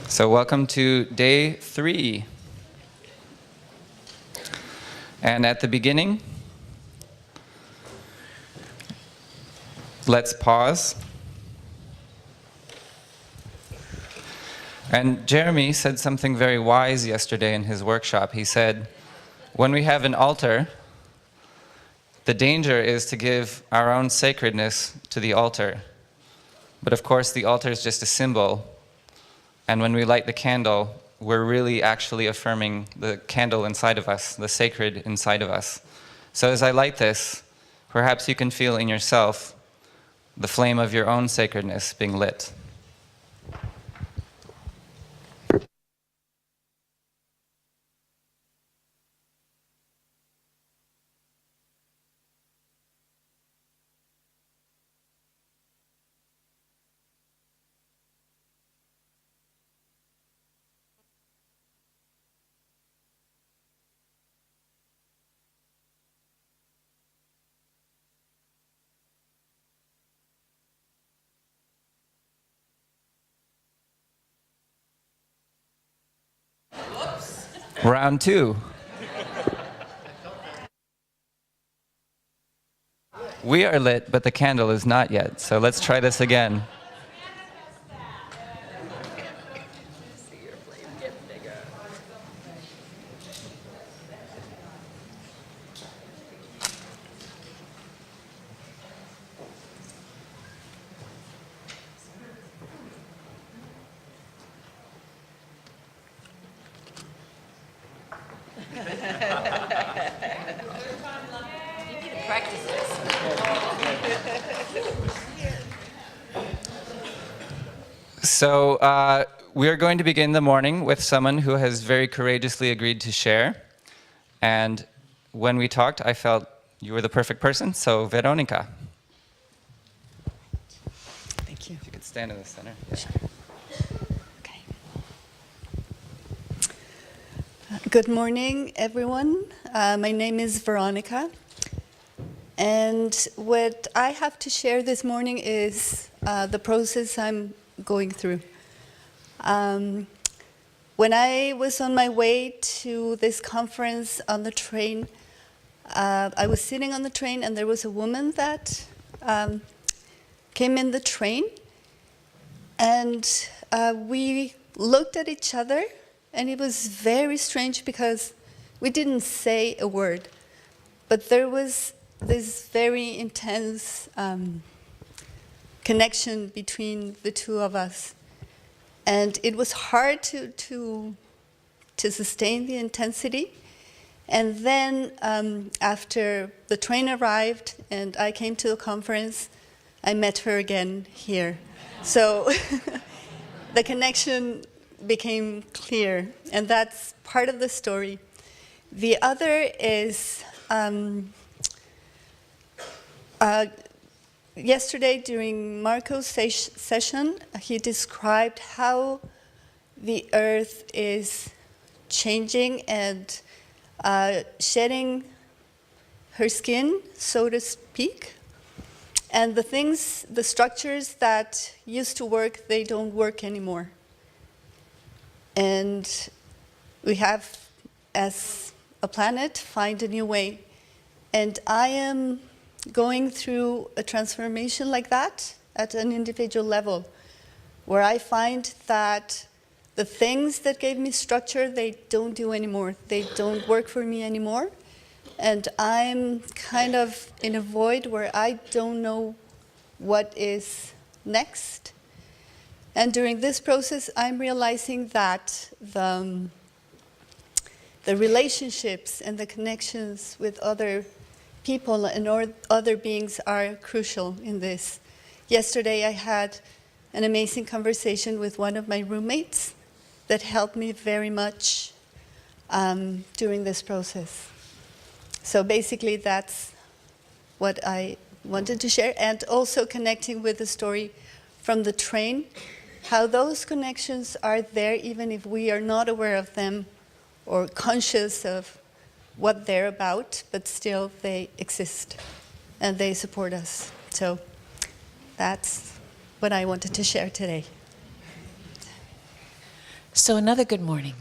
So welcome to day 3. And at the beginning, let's pause. And Jeremy said something very wise yesterday in his workshop. He said, when we have an altar, the danger is to give our own sacredness to the altar. But of course, the altar is just a symbol. And when we light the candle, we're really actually affirming the candle inside of us, the sacred inside of us. So as I light this, perhaps you can feel in yourself the flame of your own sacredness being lit. Round 2. We are lit, but the candle is not yet. So let's try this again. So we are going to begin the morning with someone who has very courageously agreed to share. And when we talked, I felt you were the perfect person, so Veronica. Thank you. If you could stand in the center. Yeah. Sure. Okay. Good morning, everyone. My name is Veronica. And what I have to share this morning is the process I'm going through. When I was on my way to this conference on the train, I was sitting on the train and there was a woman that came in the train, and we looked at each other, and it was very strange because we didn't say a word, but there was this very intense connection between the two of us. And it was hard to sustain the intensity. And then after the train arrived and I came to the conference, I met her again here. So the connection became clear, and that's part of the story. The other is yesterday, during Marco's session, he described how the earth is changing and shedding her skin, so to speak. And the things, the structures that used to work, they don't work anymore. And we have, as a planet, find a new way. And I am going through a transformation like that at an individual level, where I find that the things that gave me structure, they don't do anymore. They don't work for me anymore. And I'm kind of in a void where I don't know what is next. And during this process, I'm realizing that the relationships and the connections with other people and other beings are crucial in this. Yesterday I had an amazing conversation with one of my roommates that helped me very much during this process. So basically that's what I wanted to share, and also connecting with the story from the train, how those connections are there even if we are not aware of them or conscious of what they're about, but still they exist and they support us. So that's what I wanted to share today. So another good morning.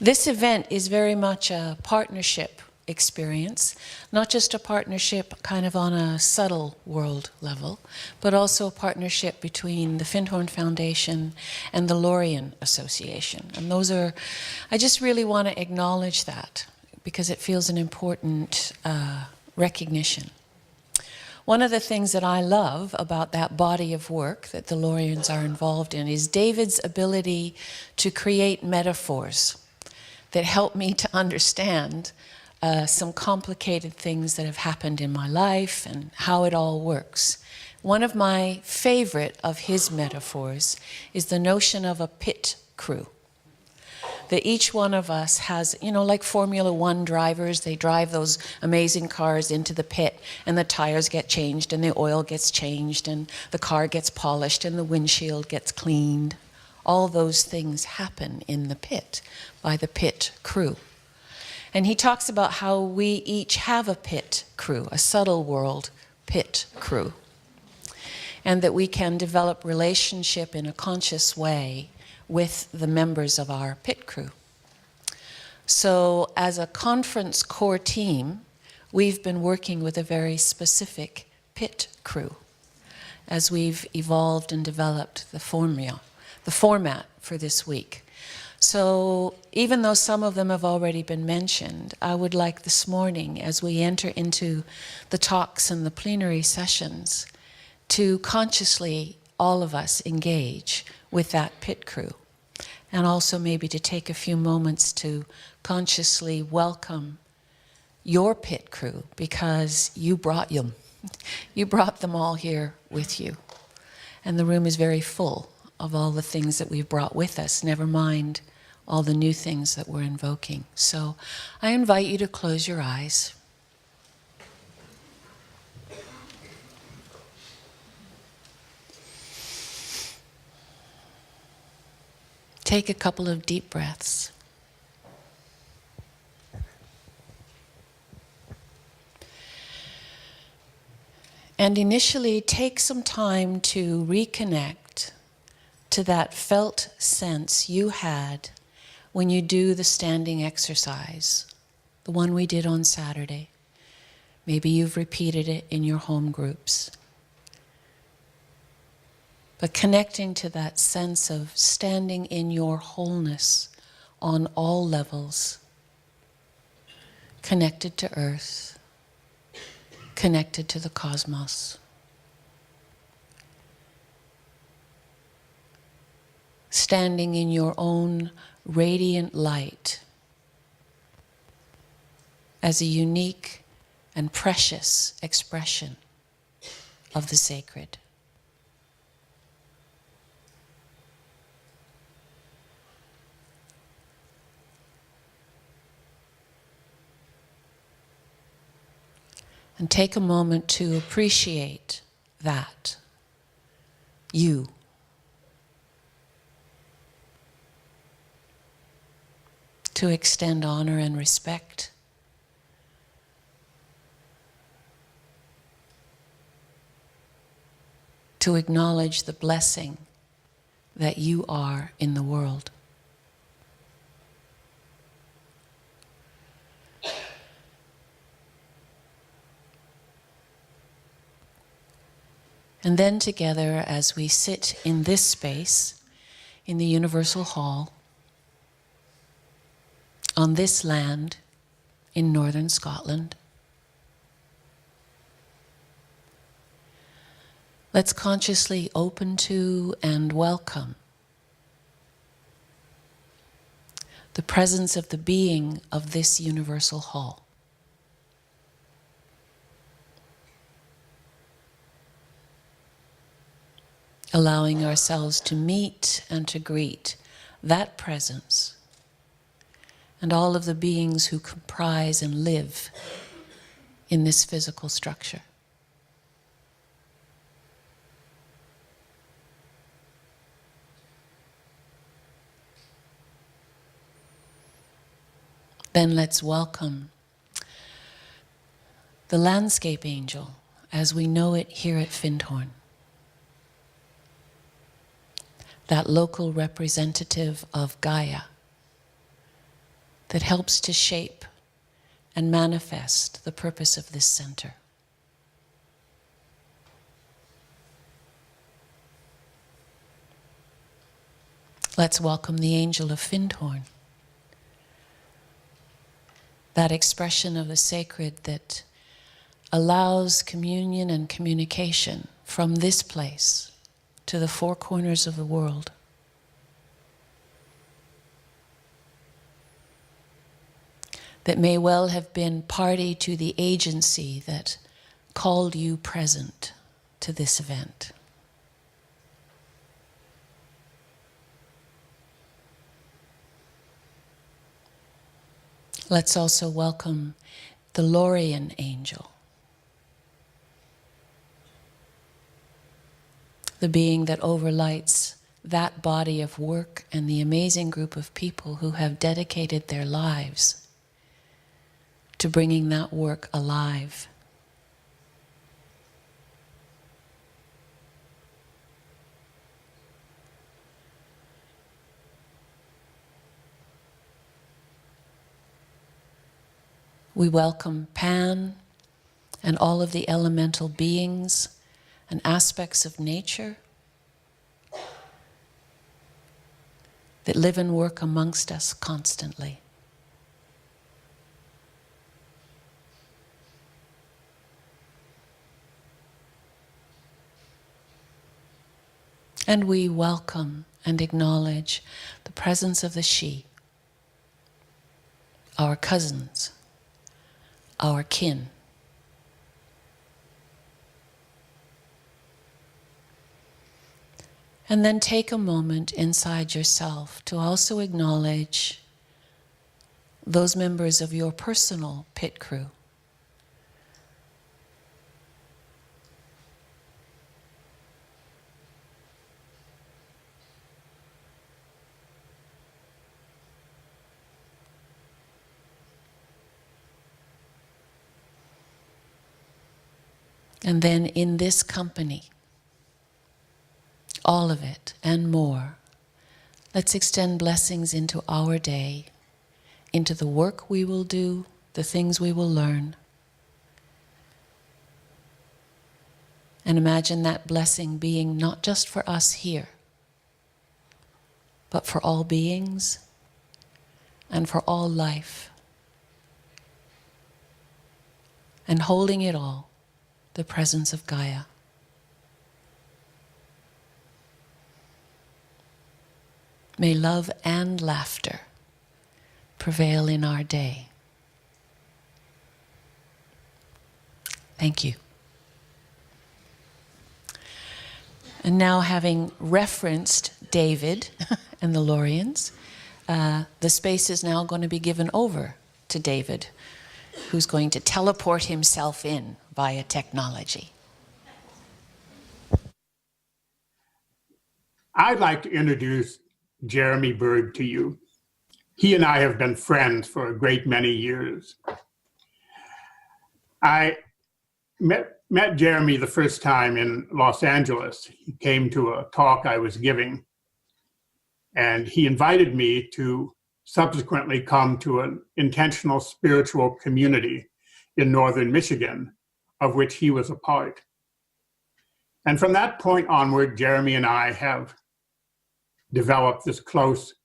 This event is very much a partnership experience, not just a partnership kind of on a subtle world level, but also a partnership between the Findhorn Foundation and the Lorien Association. And those are, I just really want to acknowledge that because it feels an important recognition. One of the things that I love about that body of work that the Loriens are involved in is David's ability to create metaphors that help me to understand some complicated things that have happened in my life and how it all works. One of my favorite of his metaphors is the notion of a pit crew. That each one of us has, you know, like Formula One drivers, they drive those amazing cars into the pit and the tires get changed and the oil gets changed and the car gets polished and the windshield gets cleaned. All those things happen in the pit by the pit crew. And he talks about how we each have a pit crew, a subtle world pit crew. And that we can develop relationship in a conscious way with the members of our pit crew. So as a conference core team, we've been working with a very specific pit crew as we've evolved and developed the format for this week. So even though some of them have already been mentioned, I would like this morning, as we enter into the talks and the plenary sessions, to consciously, all of us, engage with that pit crew. And also maybe to take a few moments to consciously welcome your pit crew, because you brought them. You brought them all here with you. And the room is very full of all the things that we've brought with us, never mind all the new things that we're invoking. So I invite you to close your eyes. Take a couple of deep breaths. And initially take some time to reconnect to that felt sense you had when you do the standing exercise, the one we did on Saturday. Maybe you've repeated it in your home groups. But connecting to that sense of standing in your wholeness on all levels, connected to earth, connected to the cosmos. Standing in your own radiant light as a unique and precious expression of the sacred. And take a moment to appreciate that, you. To extend honor and respect. To acknowledge the blessing that you are in the world. And then together, as we sit in this space, in the Universal Hall, on this land in northern Scotland, let's consciously open to and welcome the presence of the being of this Universal Hall. Allowing ourselves to meet and to greet that presence and all of the beings who comprise and live in this physical structure. Then let's welcome the landscape angel as we know it here at Findhorn. that local representative of Gaia that helps to shape and manifest the purpose of this center. Let's welcome the angel of Findhorn, that expression of the sacred that allows communion and communication from this place to the four corners of the world. That may well have been party to the agency that called you present to this event. Let's also welcome the Lorien angel, the being that overlights that body of work and the amazing group of people who have dedicated their lives to bringing that work alive. We welcome Pan and all of the elemental beings and aspects of nature that live and work amongst us constantly. And we welcome and acknowledge the presence of the Shee, our cousins, our kin. And then take a moment inside yourself to also acknowledge those members of your personal pit crew. And then in this company, all of it and more, let's extend blessings into our day, into the work we will do, the things we will learn. And imagine that blessing being not just for us here, but for all beings and for all life. And holding it all, the presence of Gaia. May love and laughter prevail in our day. Thank you. And now, having referenced David and the Loriens, the space is now going to be given over to David, who's going to teleport himself in via technology. I'd like to introduce Jeremy Berg to you. He and I have been friends for a great many years. I met Jeremy the first time in Los Angeles. He came to a talk I was giving, and he invited me to subsequently come to an intentional spiritual community in northern Michigan, of which he was a part. And from that point onward, Jeremy and I have developed this close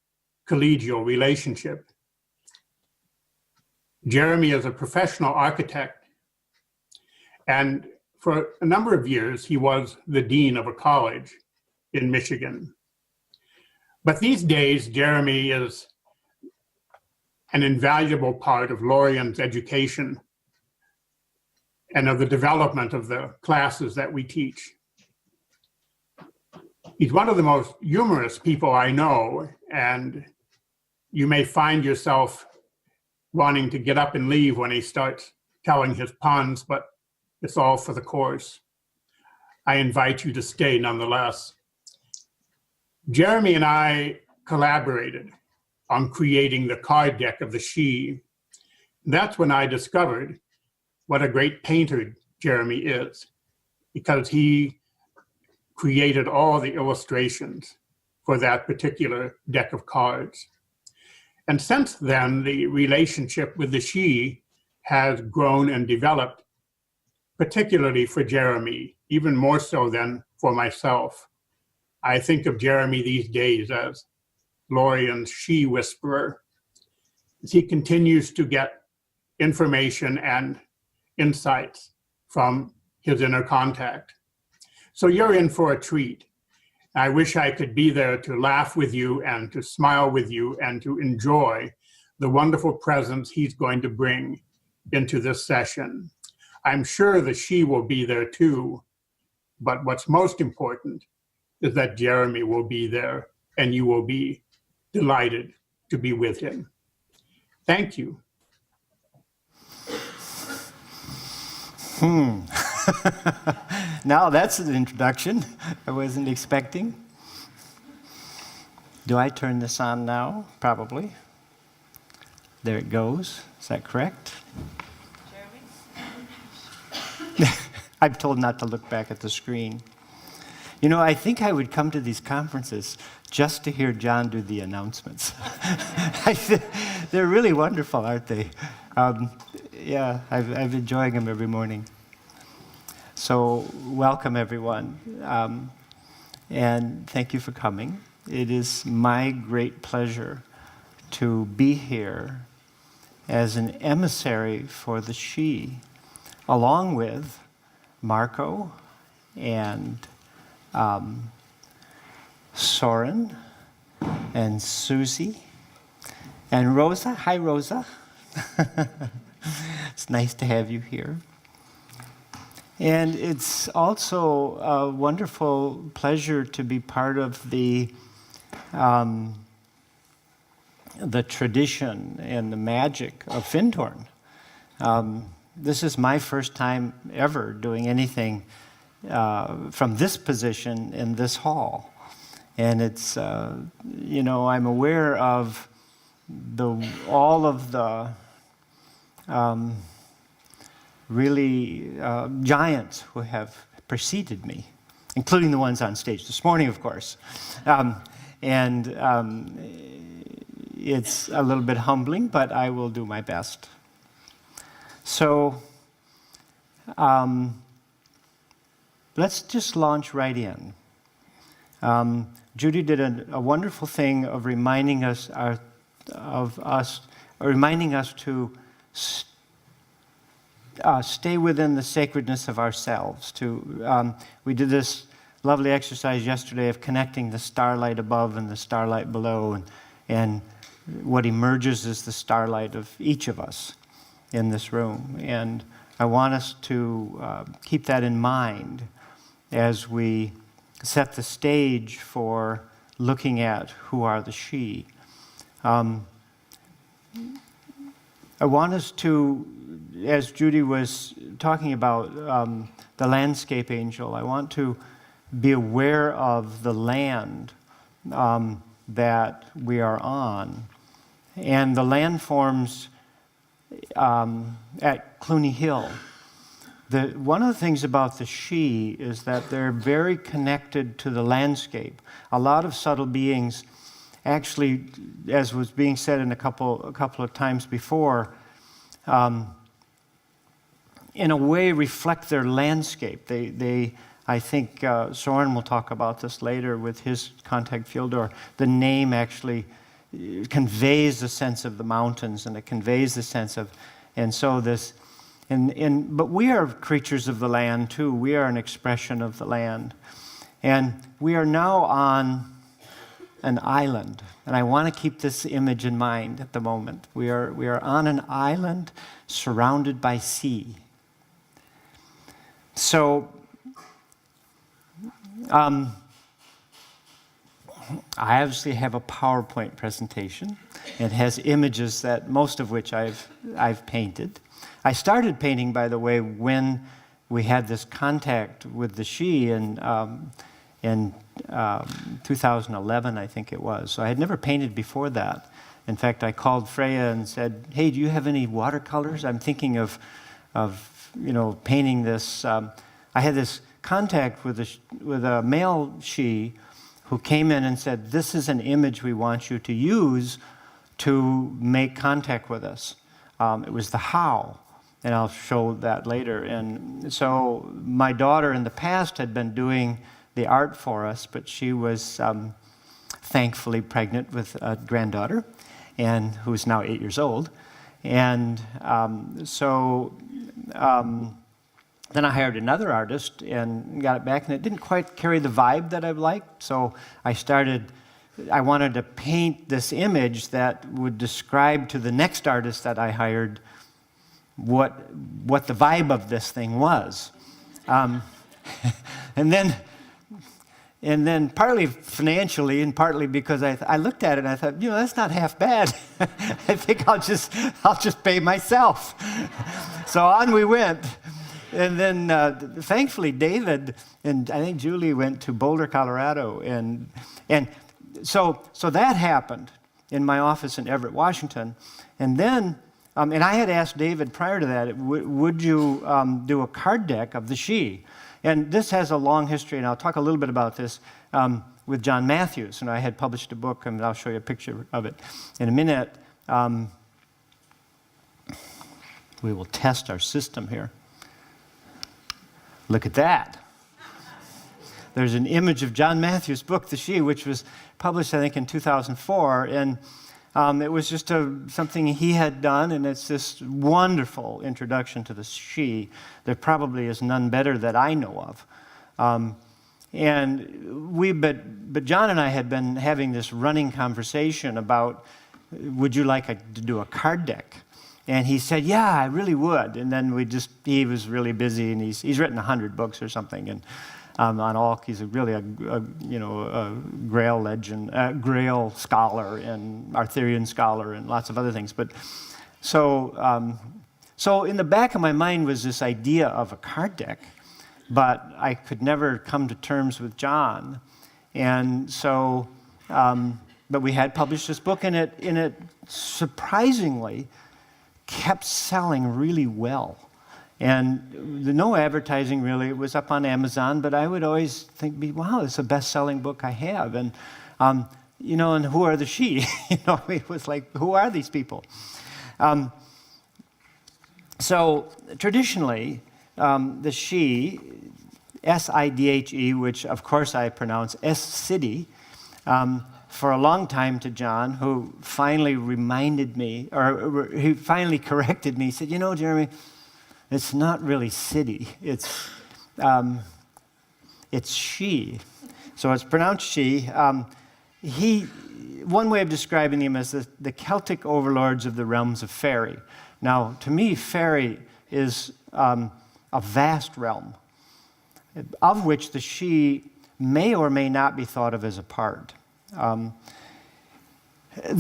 collegial relationship. Jeremy is a professional architect, and for a number of years, he was the dean of a college in Michigan. But these days, Jeremy is an invaluable part of Lorien's education and of the development of the classes that we teach. He's one of the most humorous people I know, and you may find yourself wanting to get up and leave when he starts telling his puns, but it's all for the course. I invite you to stay nonetheless. Jeremy and I collaborated on creating the card deck of the Shee. That's when I discovered what a great painter Jeremy is, because he created all the illustrations for that particular deck of cards. And since then, the relationship with the Shee has grown and developed, particularly for Jeremy, even more so than for myself. I think of Jeremy these days as Lorien's Shee whisperer, as he continues to get information and insights from his inner contact. So you're in for a treat. I wish I could be there to laugh with you and to smile with you and to enjoy the wonderful presence he's going to bring into this session. I'm sure the Shee will be there too, but what's most important is that Jeremy will be there and you will be delighted to be with him. Thank you. Now that's an introduction I wasn't expecting. Do I turn this on now? Probably. There it goes. Is that correct? Jeremy? I'm told not to look back at the screen. You know, I think I would come to these conferences just to hear John do the announcements. They're really wonderful, aren't they? Yeah, I've enjoying them every morning. So welcome, everyone, and thank you for coming. It is my great pleasure to be here as an emissary for the Shee, along with Marco and Søren and Susie and Rosa. Hi, Rosa. It's nice to have you here. And it's also a wonderful pleasure to be part of the tradition and the magic of Findhorn. This is my first time ever doing anything from this position in this hall. And it's, you know, I'm aware of all of the really giants who have preceded me, including the ones on stage this morning, of course. It's a little bit humbling, but I will do my best. So let's just launch right in. Judy did a wonderful thing of reminding us to stay within the sacredness of ourselves. We did this lovely exercise yesterday of connecting the starlight above and the starlight below, and what emerges is the starlight of each of us in this room. And I want us to keep that in mind as we set the stage for looking at who are the Shee. I want us to, as Judy was talking about the landscape angel, I want to be aware of the land that we are on. And the landforms at Cluny Hill. One of the things about the Shee is that they're very connected to the landscape. A lot of subtle beings actually, as was being said in a couple of times before, in a way reflect their landscape. I think Søren will talk about this later with his contact field, or the name actually conveys the sense of the mountains, and it conveys the sense of, and so this, but we are creatures of the land too. We are an expression of the land. And we are now on an island, and I want to keep this image in mind at the moment. We are on an island surrounded by sea. So, I obviously have a PowerPoint presentation. It has images that most of which I've painted. I started painting, by the way, when we had this contact with the Shee in 2011, I think it was. So I had never painted before that. In fact, I called Freya and said, "Hey, do you have any watercolors? I'm thinking of painting this." I had this contact with a male Shee who came in and said, this is an image we want you to use to make contact with us. It was the how, and I'll show that later. And so my daughter in the past had been doing the art for us, but she was thankfully pregnant with a granddaughter, and who's now 8 years old. And then I hired another artist and got it back, and it didn't quite carry the vibe that I liked. So I wanted to paint this image that would describe to the next artist that I hired what the vibe of this thing was. And then partly financially and partly because I looked at it and I thought, that's not half bad. I think I'll just pay myself. So on we went. And then thankfully David and I think Julie went to Boulder, Colorado. And so that happened in my office in Everett, Washington. And then, and I had asked David prior to that, would you do a card deck of the Shee? And this has a long history, and I'll talk a little bit about this with John Matthews. And I had published a book, and I'll show you a picture of it in a minute. We will test our system here. Look at that. There's an image of John Matthews' book, The Shee, which was published, I think, in 2004. And it was just something he had done, and it's this wonderful introduction to the Shee. There probably is none better that I know of. But John and I had been having this running conversation about, would you like to do a card deck? And he said, yeah, I really would. And then he was really busy, and he's written 100 books or something, and on all, he's really a Grail legend, Grail scholar, and Arthurian scholar, and lots of other things. But so in the back of my mind was this idea of a card deck, but I could never come to terms with John, and so, but we had published this book, and it surprisingly kept selling really well. And no advertising really. It was up on Amazon, but I would always think, wow, it's the best-selling book I have. And, and who are the Shee? It was like, who are these people? So traditionally, the Shee, S-I-D-H-E, which of course I pronounce Sidhe, for a long time to John, who finally reminded me, or he finally corrected me. He said, Jeremy, it's not really Sidhe. It's Shee. So it's pronounced Shee. One way of describing him is the Celtic overlords of the realms of Faerie. Now, to me, Faerie is a vast realm, of which the Shee may or may not be thought of as a part. The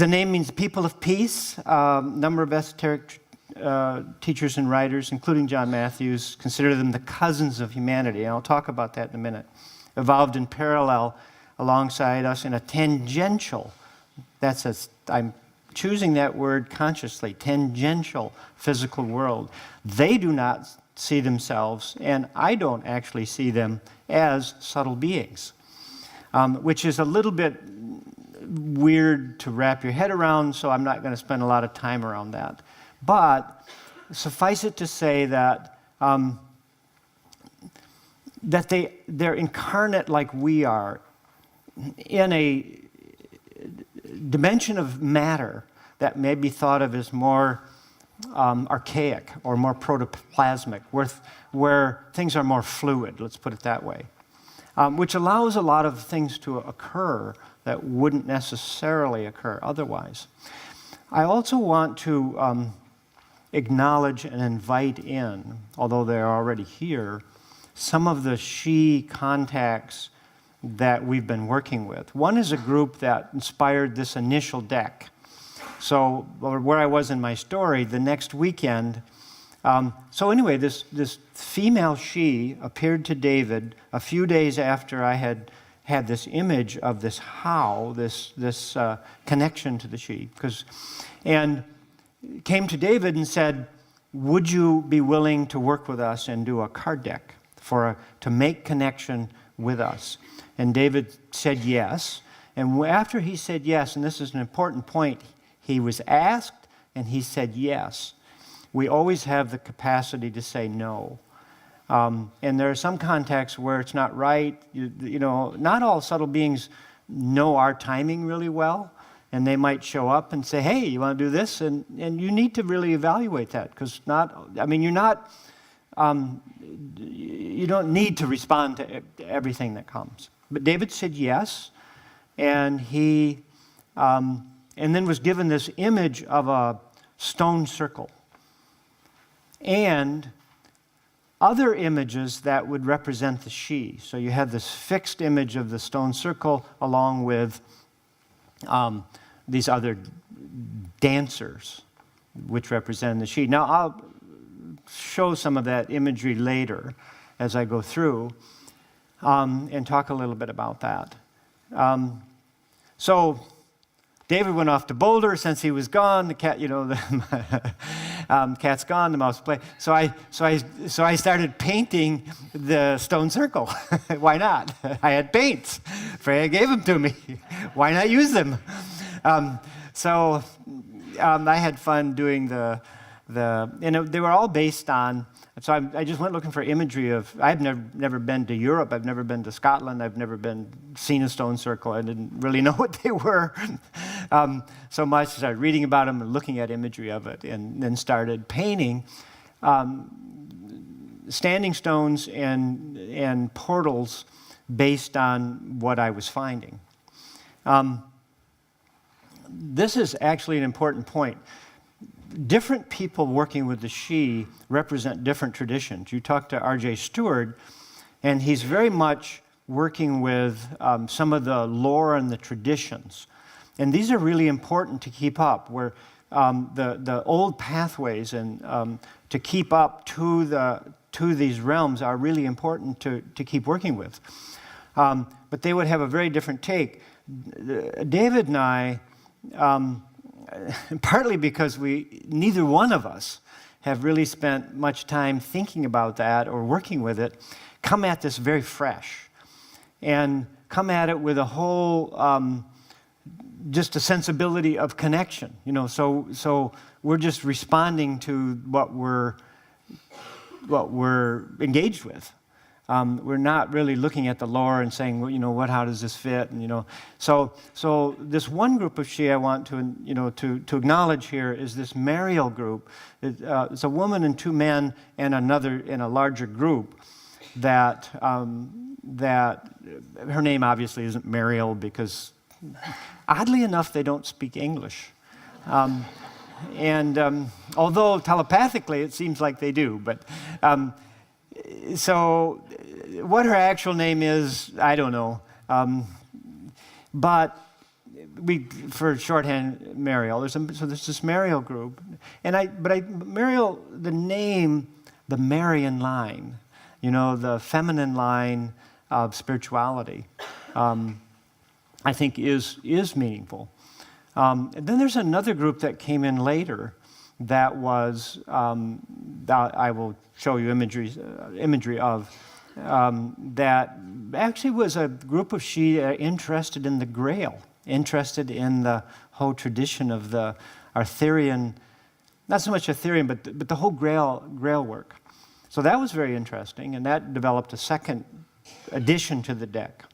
name means people of peace. Number of esoteric teachers and writers, including John Matthews, consider them the cousins of humanity, and I'll talk about that in a minute. Evolved in parallel alongside us in a tangential, I'm choosing that word consciously, tangential physical world. They do not see themselves, and I don't actually see them as subtle beings, which is a little bit weird to wrap your head around, so I'm not going to spend a lot of time around that. But suffice it to say that they're incarnate like we are in a dimension of matter that may be thought of as more archaic or more protoplasmic, where things are more fluid, let's put it that way, which allows a lot of things to occur that wouldn't necessarily occur otherwise. I also want to acknowledge and invite in, although they're already here, some of the Shee contacts that we've been working with. One is a group that inspired this initial deck. So where I was in my story, the next weekend, so anyway, this female Shee appeared to David a few days after I had this image of this this connection to the Shee, and came to David and said, would you be willing to work with us and do a card deck to make connection with us. And David said yes. And after he said yes, and this is an important point, he was asked and he said yes. We always have the capacity to say no. And there are some contexts where it's not right. You know, not all subtle beings know our timing really well. And they might show up and say, hey, you want to do this? And you need to really evaluate that, because you don't need to respond to everything that comes. But David said yes, and he and then was given this image of a stone circle and other images that would represent the Shee. So you have this fixed image of the stone circle along with these other dancers, which represent the Shee. Now, I'll show some of that imagery later as I go through and talk a little bit about that. So David went off to Boulder. Since he was gone, the cat, the cat's gone, the mouse play. So I started painting the stone circle. Why not? I had paints. Freya gave them to me. Why not use them? I had fun doing they were all based on. So I just went looking for imagery of. I've never been to Europe. I've never been to Scotland. I've never seen a stone circle. I didn't really know what they were so much. I started reading about them and looking at imagery of it, and then started painting standing stones and portals based on what I was finding. This is actually an important point. Different people working with the Shee represent different traditions. You talk to R.J. Stewart, and he's very much working with some of the lore and the traditions. And these are really important to keep up, where the old pathways and to keep up to these realms are really important to keep working with. But they would have a very different take. David and I, partly because neither one of us have really spent much time thinking about that or working with it, come at this very fresh and come at it with a whole, just a sensibility of connection. So we're just responding to what we're engaged with. We're not really looking at the lore and saying, well, how does this fit? And so this one group of Shee I want to acknowledge here is this Mariel group. It's a woman and two men and another in a larger group that her name obviously isn't Mariel because, oddly enough, they don't speak English. Although telepathically it seems like they do, but. So what her actual name is, I don't know. But for shorthand, Mariel. There's this Mariel group, Mariel, the name, the Marian line, the feminine line of spirituality, I think is meaningful. And then there's another group that came in later. That was, I will show you imagery of, that actually was a group of Shee interested in the Grail, interested in the whole tradition of the Arthurian, not so much Arthurian, but the whole Grail work. So that was very interesting, and that developed a second addition to the deck.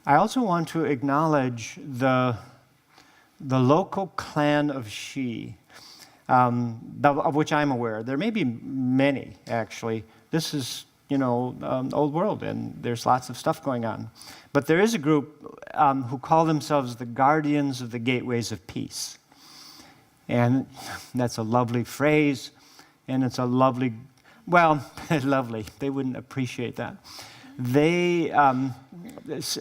I also want to acknowledge the local clan of Shee, of which I'm aware. There may be many, actually. This is, old world, and there's lots of stuff going on. But there is a group who call themselves the Guardians of the Gateways of Peace. And that's a lovely phrase, and it's a lovely, lovely. They wouldn't appreciate that. They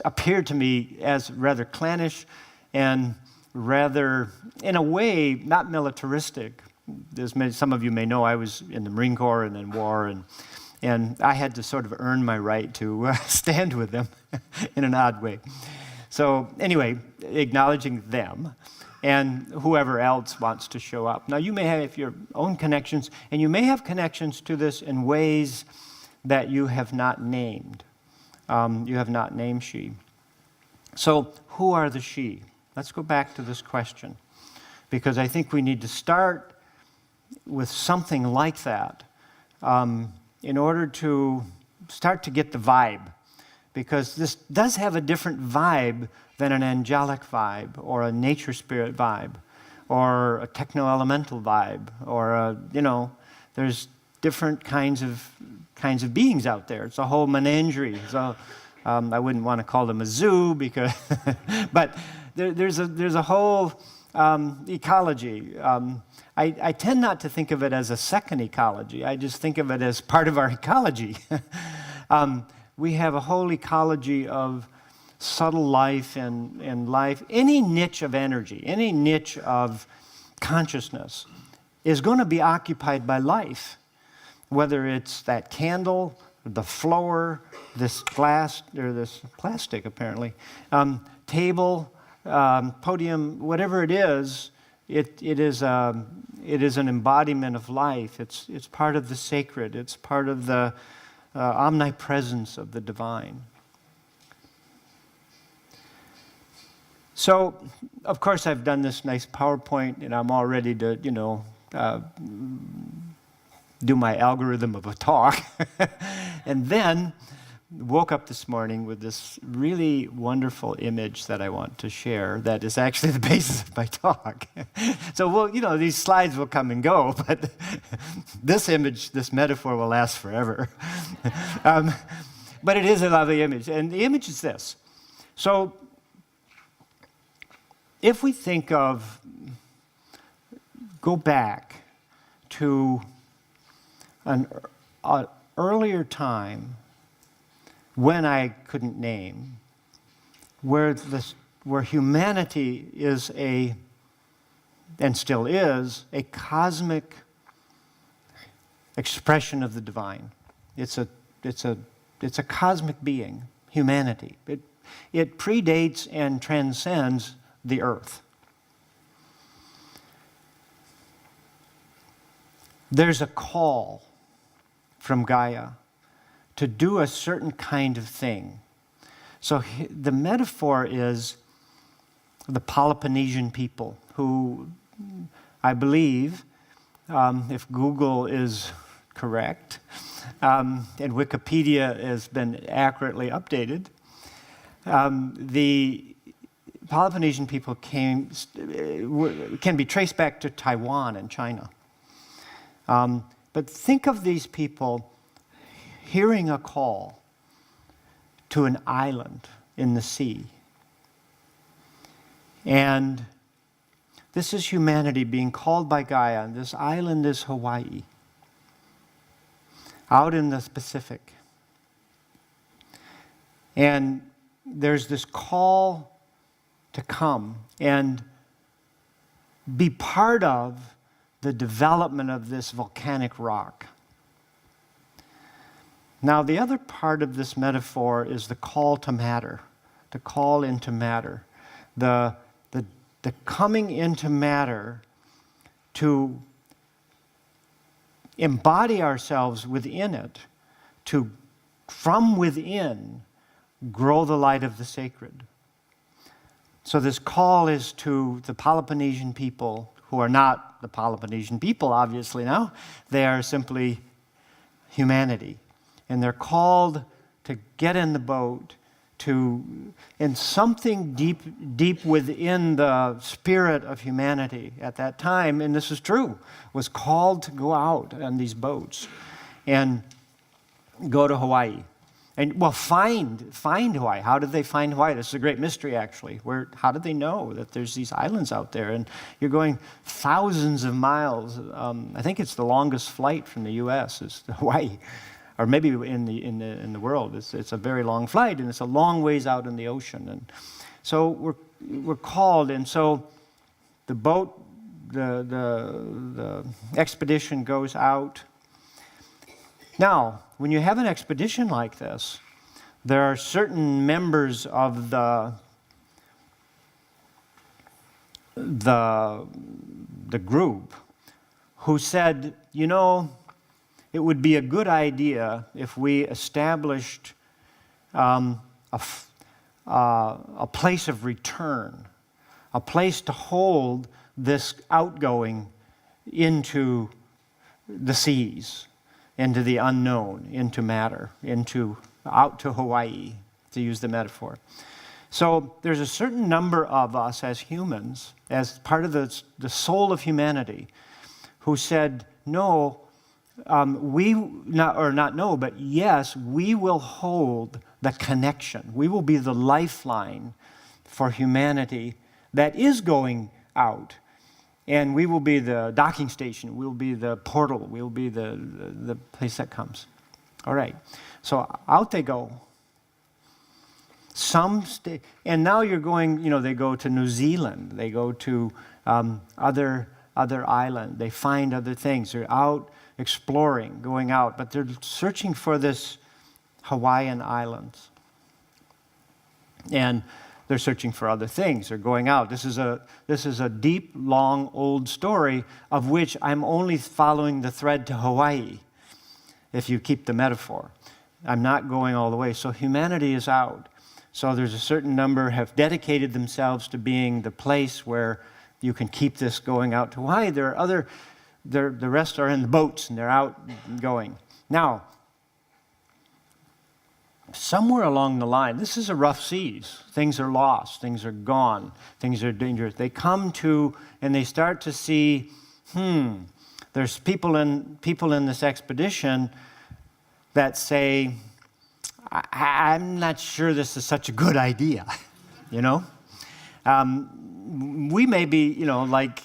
appear to me as rather clannish and rather, in a way, not militaristic. As some of you may know, I was in the Marine Corps and in war, and I had to sort of earn my right to stand with them in an odd way. So anyway, acknowledging them and whoever else wants to show up. Now, you may have your own connections, and you may have connections to this in ways that you have not named. You have not named Shee. So, who are the Shee? Let's go back to this question, because I think we need to start with something like that in order to start to get the vibe, because this does have a different vibe than an angelic vibe or a nature spirit vibe or a techno-elemental vibe or there's different kinds of beings out there. It's a whole menagerie. So I wouldn't want to call them a zoo because, but there's a whole ecology. I tend not to think of it as a second ecology. I just think of it as part of our ecology. We have a whole ecology of subtle life and life. Any niche of energy, any niche of consciousness is going to be occupied by life, whether it's that candle, the floor, this glass, or this plastic apparently, table, podium, whatever it is, it is an embodiment of life. It's part of the sacred. It's part of the omnipresence of the divine. So, of course, I've done this nice PowerPoint, and I'm all ready to, do my algorithm of a talk. And then woke up this morning with this really wonderful image that I want to share that is actually the basis of my talk. So, these slides will come and go, but this image, this metaphor will last forever. But it is a lovely image, and the image is this. So, if we think of, go back to an earlier time when I couldn't name, where humanity is and still is, a cosmic expression of the divine. It's a cosmic being, humanity. It predates and transcends the earth. There's a call from Gaia to do a certain kind of thing. So the metaphor is the Peloponnesian people, who I believe, if Google is correct, and Wikipedia has been accurately updated, the Peloponnesian people can be traced back to Taiwan and China. But think of these people hearing a call to an island in the sea. And this is humanity being called by Gaia. And this island is Hawaii, out in the Pacific. And there's this call to come and be part of the development of this volcanic rock. Now, the other part of this metaphor is the call to matter, to call into matter, the coming into matter to embody ourselves within it, to, from within, grow the light of the sacred. So this call is to the Peloponnesian people, who are not the Peloponnesian people, obviously now. They are simply humanity. And they're called to get in the boat, and something deep within the spirit of humanity at that time, and this is true, was called to go out on these boats and go to Hawaii. And, find Hawaii. How did they find Hawaii? This is a great mystery, actually. How did they know that there's these islands out there? And you're going thousands of miles. I think it's the longest flight from the U.S. is to Hawaii, or maybe in the world. It's a very long flight, and it's a long ways out in the ocean. And so we're called, and so the boat, the expedition goes out. Now, when you have an expedition like this, there are certain members of the group who said, it would be a good idea if we established a place of return, a place to hold this outgoing into the seas, into the unknown, into matter, out to Hawaii, to use the metaphor. So there's a certain number of us as humans, as part of the soul of humanity, who said, no, yes, we will hold the connection. We will be the lifeline for humanity that is going out. And we will be the docking station. We will be the portal. We will be the place that comes. All right. So out they go. Some stay. And now you're going, they go to New Zealand. They go to other islands. They find other things. They're out exploring, going out. But they're searching for this Hawaiian islands. And they're searching for other things. They're going out. This is a deep, long, old story of which I'm only following the thread to Hawaii, if you keep the metaphor. I'm not going all the way. So humanity is out. So there's a certain number have dedicated themselves to being the place where you can keep this going out to Hawaii. There are the rest are in the boats and they're out going. Now, somewhere along the line, this is a rough seas. Things are lost. Things are gone. Things are dangerous. They come to, and they start to see, there's people in this expedition that say, I'm not sure this is such a good idea, we may be, like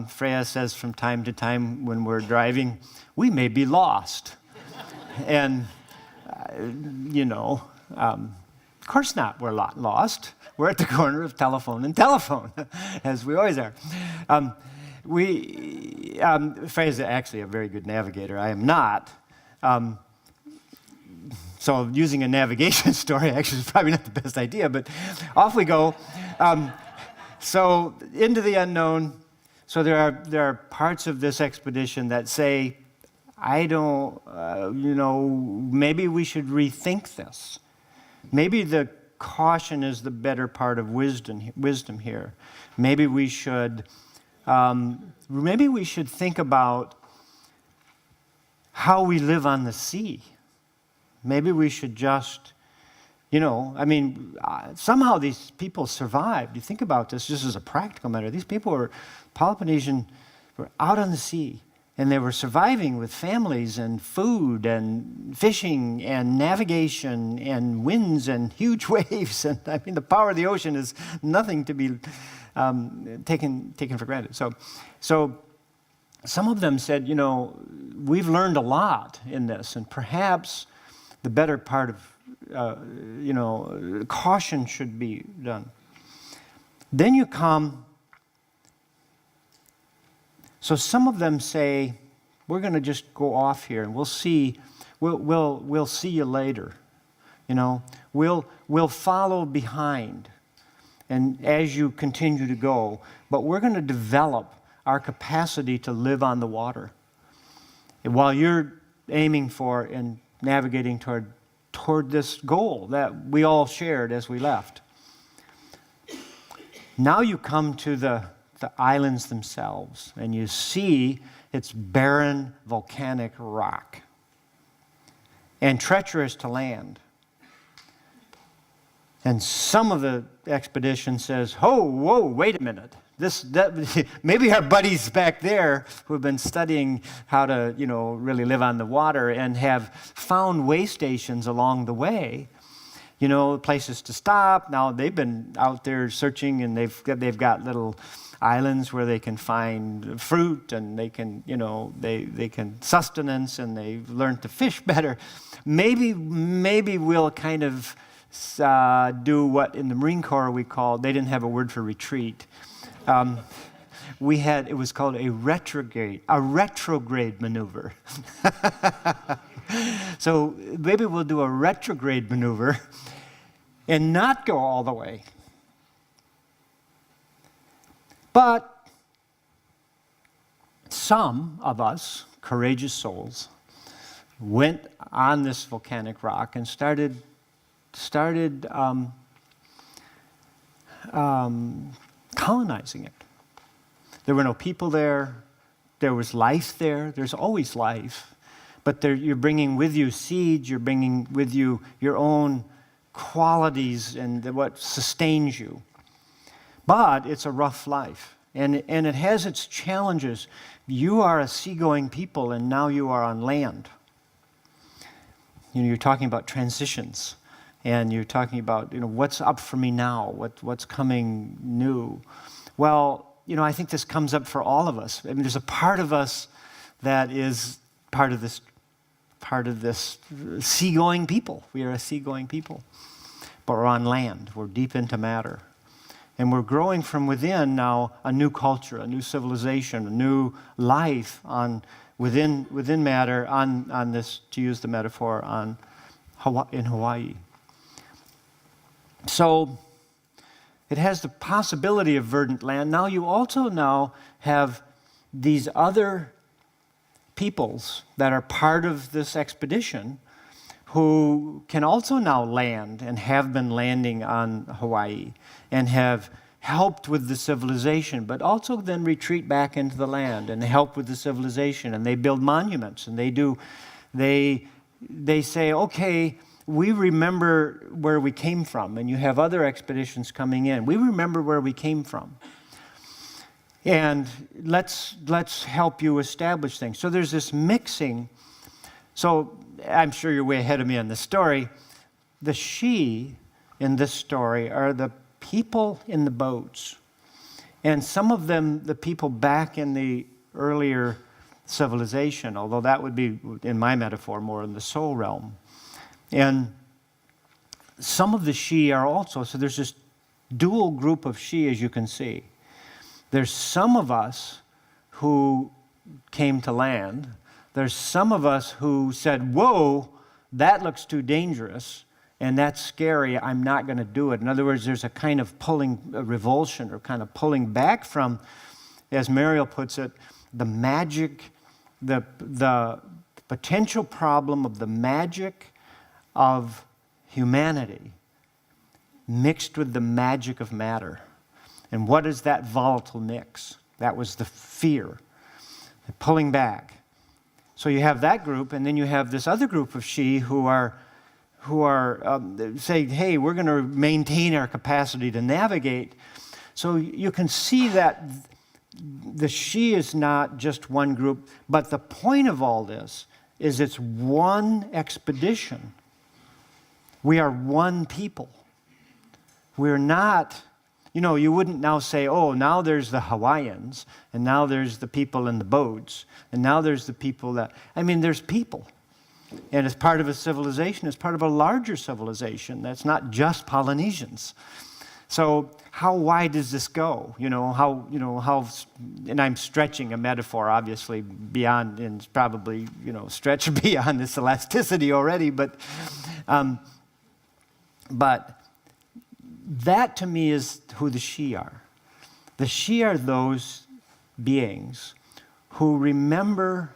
Freya says from time to time when we're driving, we may be lost. And of course not, we're not lost. We're at the corner of telephone and telephone, as we always are. Freya's actually a very good navigator. I am not. So using a navigation story actually is probably not the best idea, but off we go. So into the unknown. So there are parts of this expedition that say, I don't, maybe we should rethink this. Maybe the caution is the better part of wisdom here. Maybe we should think about how we live on the sea. Maybe we should just, somehow these people survived. You think about this just as a practical matter. These people Peloponnesian, were out on the sea. And they were surviving with families and food and fishing and navigation and winds and huge waves. And the power of the ocean is nothing to be taken for granted. So some of them said, we've learned a lot in this, and perhaps the better part of, caution should be done. Then you come. So some of them say, we're going to just go off here and we'll see you later. We'll follow behind and as you continue to go, but we're going to develop our capacity to live on the water. And while you're aiming for and navigating toward this goal that we all shared as we left. Now you come to the islands themselves, and you see it's barren volcanic rock and treacherous to land. And some of the expedition says, whoa, wait a minute. Maybe our buddies back there who have been studying how to, really live on the water and have found way stations along the way, places to stop. Now they've been out there searching, and they've got little islands where they can find fruit, and they can, they can sustenance, and they've learned to fish better. Maybe we'll kind of do what in the Marine Corps they didn't have a word for retreat. It was called a retrograde maneuver. So maybe we'll do a retrograde maneuver and not go all the way. But some of us, courageous souls, went on this volcanic rock and started colonizing it. There were no people there. There was life there. There's always life. But you're bringing with you seeds. You're bringing with you your own qualities and what sustains you. But it's a rough life. And it has its challenges. You are a seagoing people, and now you are on land. You're talking about transitions. And you're talking about, what's up for me now? What's coming new? Well, I think this comes up for all of us. I mean, there's a part of us that is part of this seagoing people. We are a seagoing people. But we're on land. We're deep into matter. And we're growing from within now a new culture, a new civilization, a new life within matter on this, to use the metaphor, in Hawaii. So it has the possibility of verdant land. Now you also have these other peoples that are part of this expedition who can also now land and have been landing on Hawaii and have helped with the civilization, but also then retreat back into the land and help with the civilization, and they build monuments, and they say, okay, we remember where we came from, and you have other expeditions coming in. We remember where we came from. And let's help you establish things. So there's this mixing. So I'm sure you're way ahead of me on this story. The Shee in this story are the people in the boats. And some of them, the people back in the earlier civilization, although that would be, in my metaphor, more in the soul realm. And some of the Shee are also, so there's this dual group of Shee, as you can see. There's some of us who came to land. There's some of us who said, whoa, that looks too dangerous, and that's scary, I'm not going to do it. In other words, there's a kind of a revulsion, or kind of pulling back from, as Mariel puts it, the magic, the potential problem of the magic of humanity mixed with the magic of matter. And what is that volatile mix? That was the fear, the pulling back. So you have that group, and then you have this other group of Shee who are saying, hey, we're going to maintain our capacity to navigate. So you can see that the Shee is not just one group, but the point of all this is it's one expedition. We are one people. We're not, you wouldn't now say, oh, now there's the Hawaiians, and now there's the people in the boats, and now there's the people there's people. And as part of a civilization, as part of a larger civilization that's not just Polynesians. So how wide does this go? And I'm stretching a metaphor, obviously, beyond, and it's probably, stretched beyond this elasticity already, but that to me is who the Shee are. The Shee are those beings who remember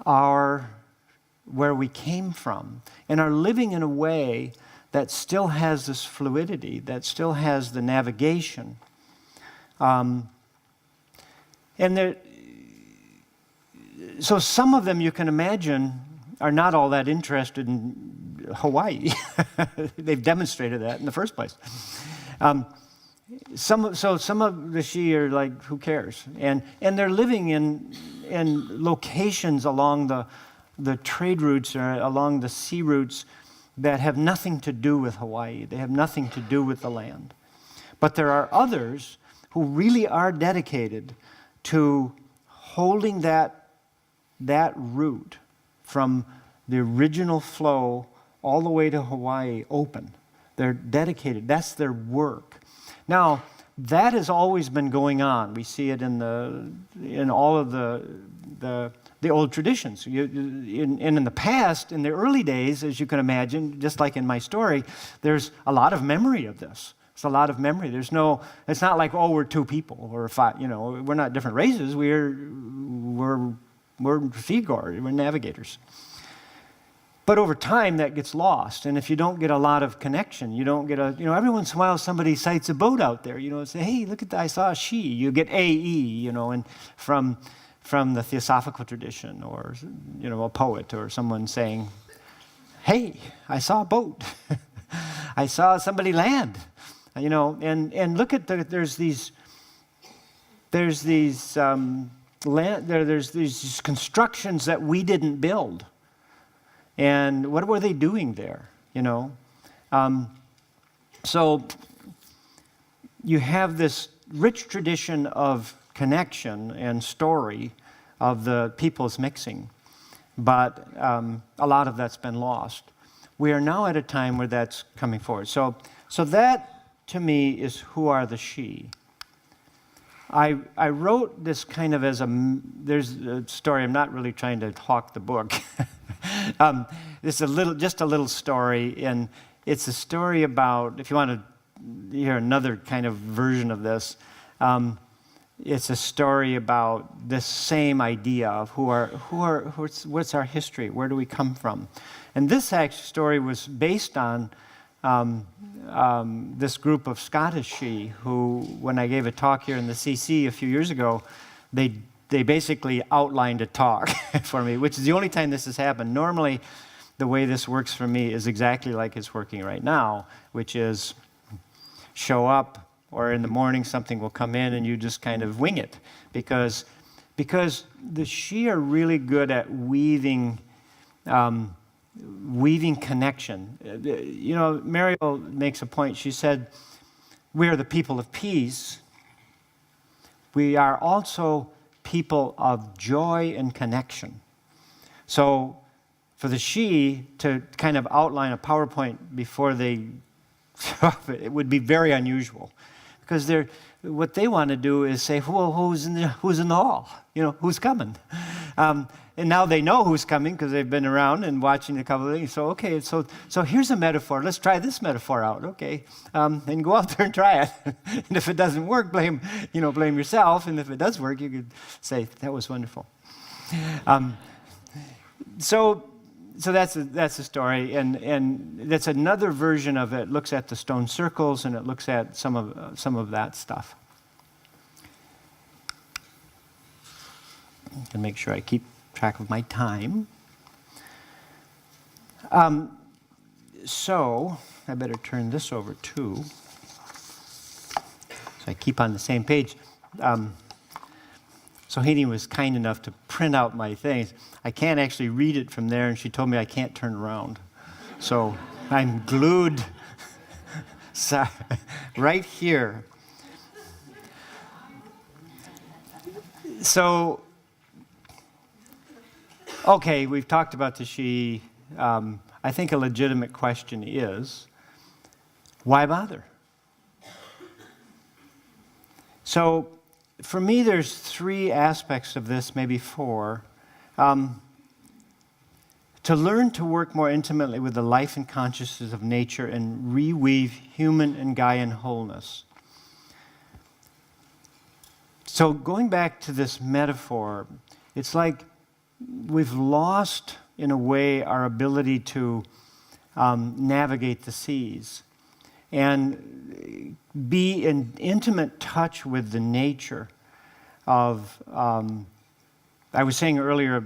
where we came from and are living in a way that still has this fluidity, that still has the navigation. So some of them, you can imagine, are not all that interested in Hawaii. They've demonstrated that in the first place. Some of the Shee are like, who cares? And they're living in locations along the trade routes or along the sea routes that have nothing to do with Hawaii. They have nothing to do with the land. But there are others who really are dedicated to holding that route from the original flow all the way to Hawaii open. They're dedicated. That's their work. Now, that has always been going on. We see it in all of the old traditions. In the past, in the early days, as you can imagine, just like in my story, there's a lot of memory of this. It's a lot of memory. It's not like, oh, we're two people or five. We're not different races. We're we're seagoers, we're navigators. But over time, that gets lost. And if you don't get a lot of connection, you don't get every once in a while somebody sights a boat out there, and say, hey, look at that, I saw a Shee. You get AE, and from the theosophical tradition, or, a poet or someone saying, hey, I saw a boat. I saw somebody land, and look at there's these constructions that we didn't build. And what were they doing there, So you have this rich tradition of connection and story of the peoples mixing, but a lot of that's been lost. We are now at a time where that's coming forward. So that, to me, is who are the Shee. I wrote this kind of there's a story. I'm not really trying to hawk the book. It's just a little story, and it's a story about, if you want to hear another kind of version of this, it's a story about this same idea of what's our history, where do we come from, and this actual story was based on this group of Scottish Shee who, when I gave a talk here in the CC a few years ago, they basically outlined a talk for me, which is the only time this has happened. Normally, the way this works for me is exactly like it's working right now, which is show up, or in the morning something will come in and you just kind of wing it. Because the Shee are really good at weaving connection. Mariel makes a point. She said, we are the people of peace. We are also people of joy and connection. So for the Shee to kind of outline a PowerPoint before they show up, it would be very unusual. Because what they want to do is say, well, who's in the hall? Who's coming? And now they know who's coming because they've been around and watching a couple of things. So, okay, so here's a metaphor. Let's try this metaphor out, okay? And go out there and try it. And if it doesn't work, blame yourself. And if it does work, you could say, that was wonderful. So that's the story, and that's another version of it. It looks at the stone circles, and it looks at some of that stuff. To make sure I keep track of my time. So I better turn this over too, so I keep on the same page. So Heidi was kind enough to print out my things. I can't actually read it from there, and she told me I can't turn around. So I'm glued right here. So, okay, we've talked about the Shee. I think a legitimate question is, why bother? So, for me, there's 3 aspects of this, maybe 4. To learn to work more intimately with the life and consciousness of nature and reweave human and Gaian wholeness. So going back to this metaphor, it's like we've lost, in a way, our ability to navigate the seas and be in intimate touch with the nature of, I was saying earlier,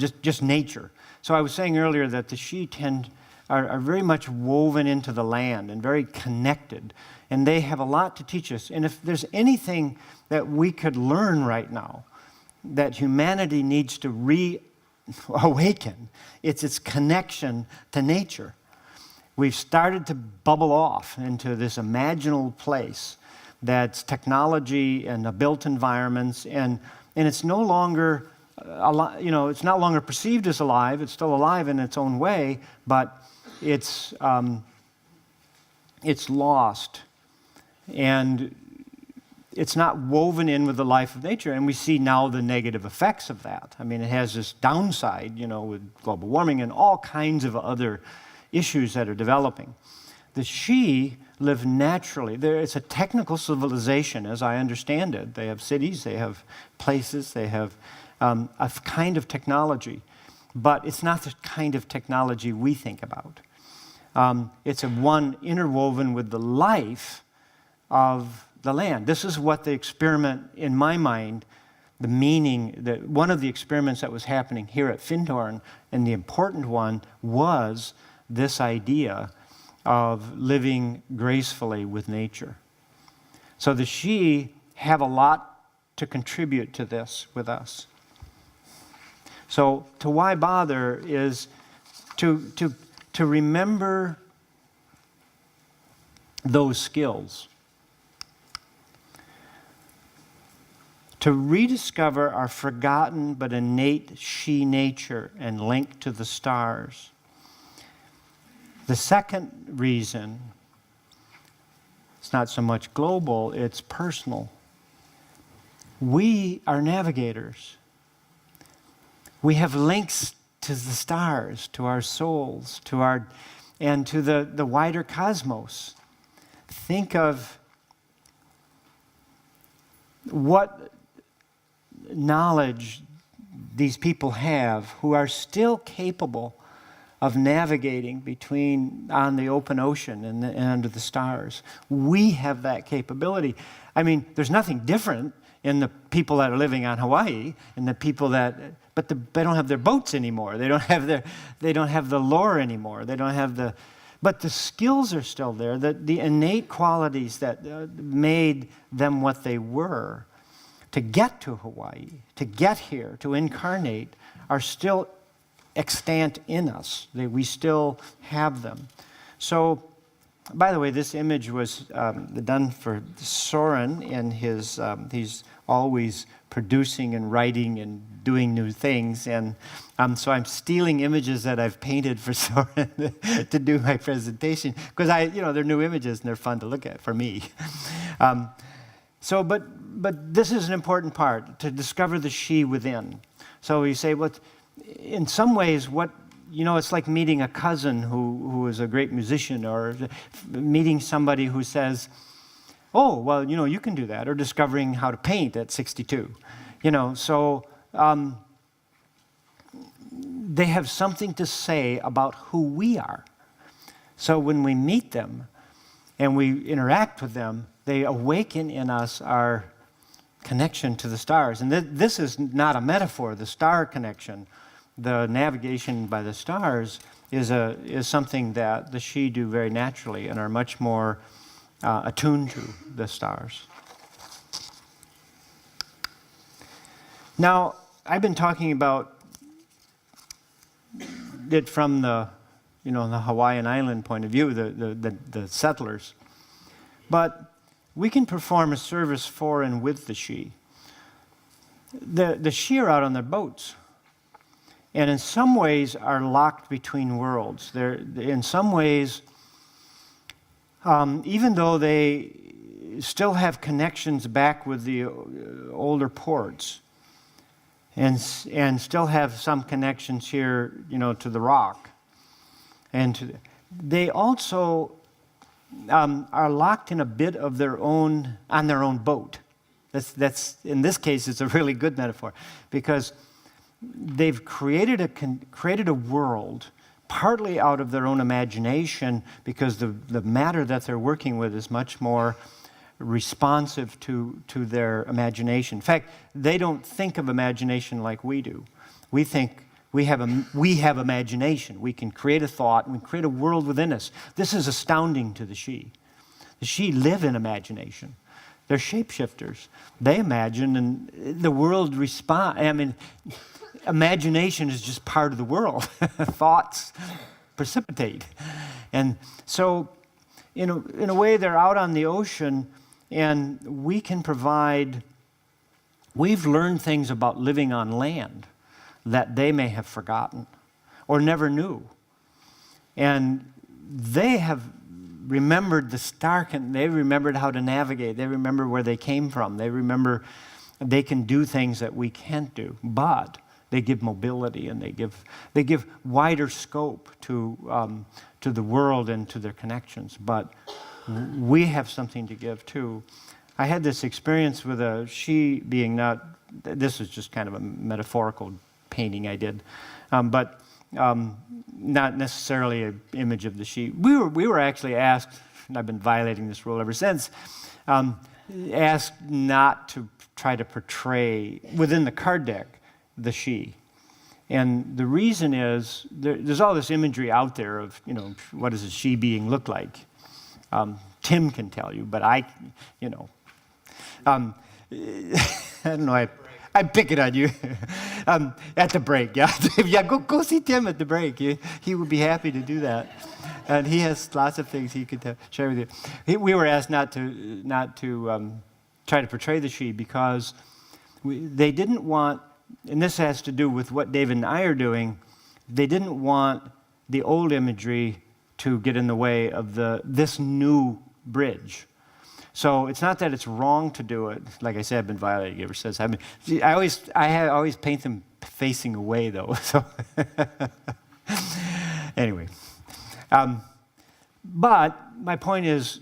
just nature. So I was saying earlier that the Shee are very much woven into the land and very connected, and they have a lot to teach us. And if there's anything that we could learn right now that humanity needs to reawaken, it's its connection to nature. We've started to bubble off into this imaginal place that's technology and the built environments, and it's no longer, it's not longer perceived as alive. It's still alive in its own way, but it's lost, and it's not woven in with the life of nature. And we see now the negative effects of that. I mean, it has this downside, with global warming and all kinds of other issues that are developing. The Shee live naturally. It's a technical civilization, as I understand it. They have cities, they have places, they have a kind of technology, but it's not the kind of technology we think about. It's a one interwoven with the life of the land. This is what the experiment, in my mind, the meaning, one of the experiments that was happening here at Findhorn, and the important one, was this idea of living gracefully with nature. So the Shee have a lot to contribute to this with us. So to why bother is to remember those skills. To rediscover our forgotten but innate Shee nature and link to the stars. The second reason, it's not so much global, it's personal. We are navigators. We have links to the stars, to our souls, and to the wider cosmos. Think of what knowledge these people have who are still capable of navigating on the open ocean and under the stars. We have that capability. I mean, there's nothing different in the people that are living on Hawaii and the people but they don't have their boats anymore. They don't have the lore anymore. But the skills are still there. The innate qualities that made them what they were to get to Hawaii, to get here, to incarnate, are still extant in us. We still have them. So, by the way, this image was done for Søren in his, he's always producing and writing and doing new things. And so I'm stealing images that I've painted for Søren to do my presentation. Because they're new images and they're fun to look at for me. But this is an important part, to discover the Shee within. So you say, well, in some ways, it's like meeting a cousin who is a great musician, or meeting somebody who says, oh, well, you can do that, or discovering how to paint at 62. They have something to say about who we are. So when we meet them and we interact with them, they awaken in us our connection to the stars. And this is not a metaphor. The star connection, the navigation by the stars, is something that the Shee do very naturally and are much more attuned to the stars. Now, I've been talking about it from the Hawaiian island point of view, the settlers. But we can perform a service for and with the Shee. The Shee are out on their boats, and in some ways are locked between worlds. They're in some ways, even though they still have connections back with the older ports, and still have some connections here, to the rock, and they also are locked in a bit of on their own boat. That's in this case, it's a really good metaphor, because they've created a world partly out of their own imagination, because the matter that they're working with is much more responsive to their imagination. In fact, they don't think of imagination like we do. We think we have imagination. We can create a thought, and we create a world within us. This is astounding to the Shee. The Shee live in imagination. They're shapeshifters. They imagine, and the world responds. I mean, imagination is just part of the world. Thoughts precipitate. And so, in a way, they're out on the ocean, and we can provide. We've learned things about living on land that they may have forgotten or never knew. And they have remembered the star, they remembered how to navigate, they remember where they came from, they remember they can do things that we can't do, but they give mobility, and they give wider scope to the world and to their connections. But we have something to give too. I had this experience with a Shee being, not, this is just kind of a metaphorical painting I did, but not necessarily an image of the Shee. We were actually asked, and I've been violating this rule ever since, asked not to try to portray within the card deck the Shee. And the reason is there's all this imagery out there of, what does a Shee being look like? Tim can tell you, but I don't know. I pick it on you at the break. Yeah, yeah. Go see Tim at the break. He would be happy to do that, and he has lots of things he could share with you. We were asked not to try to portray the Shee because they didn't want, and this has to do with what David and I are doing. They didn't want the old imagery to get in the way of this new bridge. So it's not that it's wrong to do it. Like I said, I've been violating it ever since. I always paint them facing away, though. So anyway, but my point is,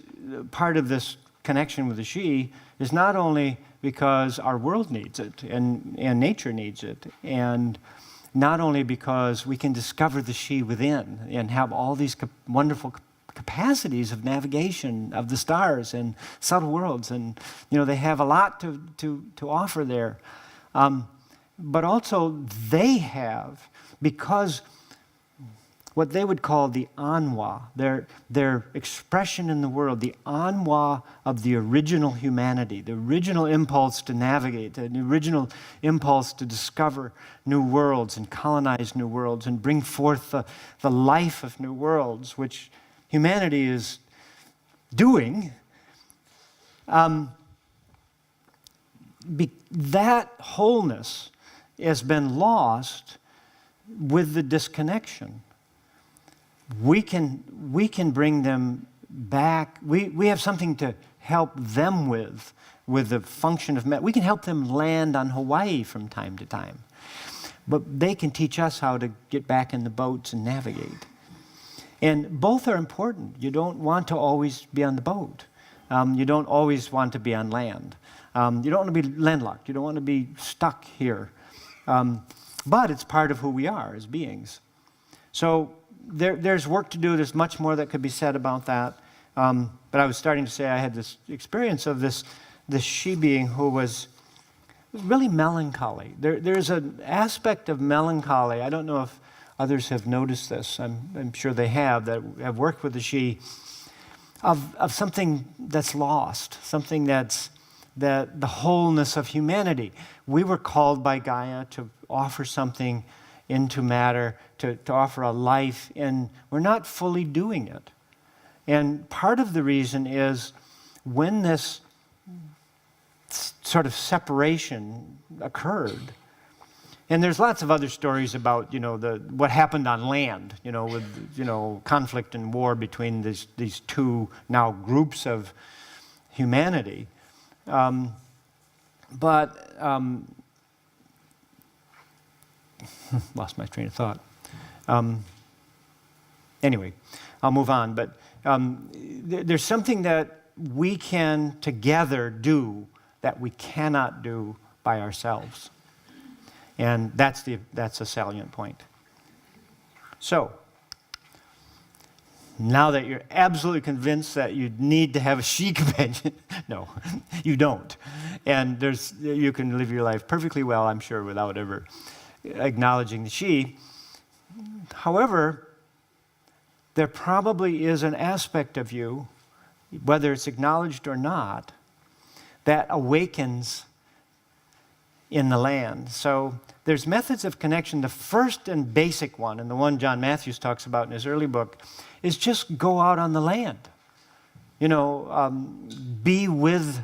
part of this connection with the Shee is not only because our world needs it and nature needs it, and not only because we can discover the Shee within and have all these wonderful capacities of navigation of the stars and subtle worlds, and they have a lot to offer there, but also they have, because what they would call the anwa, their expression in the world, the anwa of the original humanity, the original impulse to navigate, the original impulse to discover new worlds and colonize new worlds and bring forth the life of new worlds, which humanity is doing. That wholeness has been lost with the disconnection. We can bring them back. We have something to help them with the function of we can help them land on Hawaii from time to time, but they can teach us how to get back in the boats and navigate. And both are important. You don't want to always be on the boat. You don't always want to be on land. You don't want to be landlocked. You don't want to be stuck here. But it's part of who we are as beings. So there's work to do. There's much more that could be said about that. But I was starting to say I had this experience of this Shee being who was really melancholy. There's an aspect of melancholy. I don't know if others have noticed this. I'm sure they have, that have worked with the Shee, of something that's lost, something that's the wholeness of humanity. We were called by Gaia to offer something into matter, to offer a life, and we're not fully doing it. And part of the reason is when this sort of separation occurred. And there's lots of other stories about, what happened on land, with, conflict and war between these two now groups of humanity. Lost my train of thought. Anyway, I'll move on. But there's something that we can together do that we cannot do by ourselves. And that's a salient point. So, now that you're absolutely convinced that you need to have a Shee companion, no, you don't. And you can live your life perfectly well, I'm sure, without ever acknowledging the Shee. However, there probably is an aspect of you, whether it's acknowledged or not, that awakens in the land. So there's methods of connection. The first and basic one, and the one John Matthews talks about in his early book, is just go out on the land. Be with,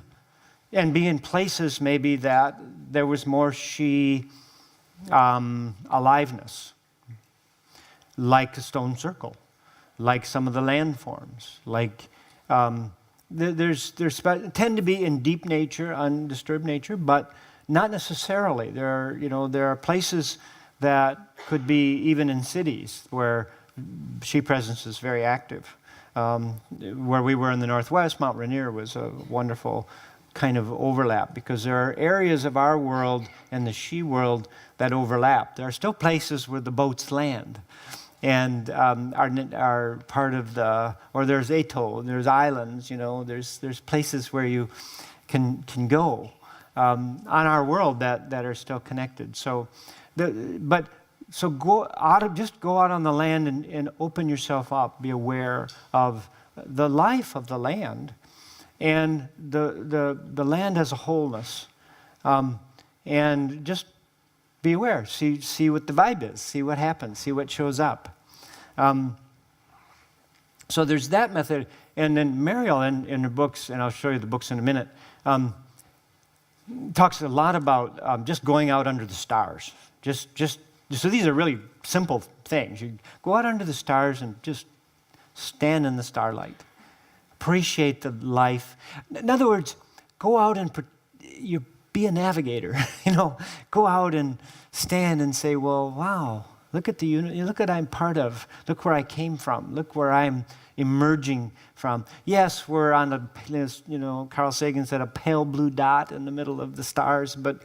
and be in places maybe that there was more Shee aliveness, like a stone circle, like some of the landforms, like there's tend to be in deep nature, undisturbed nature, but not necessarily. There are places that could be even in cities where Shee presence is very active. Where we were in the Northwest, Mount Rainier was a wonderful kind of overlap, because there are areas of our world and the Shee world that overlap. There are still places where the boats land and are part of the, or there's atoll, there's islands, you know, there's places where you can go on our world that are still connected. So, so go out on the land and open yourself up. Be aware of the life of the land, and the land has a wholeness, and just be aware. See what the vibe is. See what happens. See what shows up. So there's that method, and then Mariel in her books, and I'll show you the books in a minute, talks a lot about just going out under the stars. So these are really simple things. You go out under the stars and just stand in the starlight. Appreciate the life. In other words, go out and you be a navigator. You know, go out and stand and say, well, wow, look at the unity. Look what I'm part of. Look where I came from. Look where I'm emerging from. Yes, we're on a, you know, Carl Sagan said, a pale blue dot in the middle of the stars, but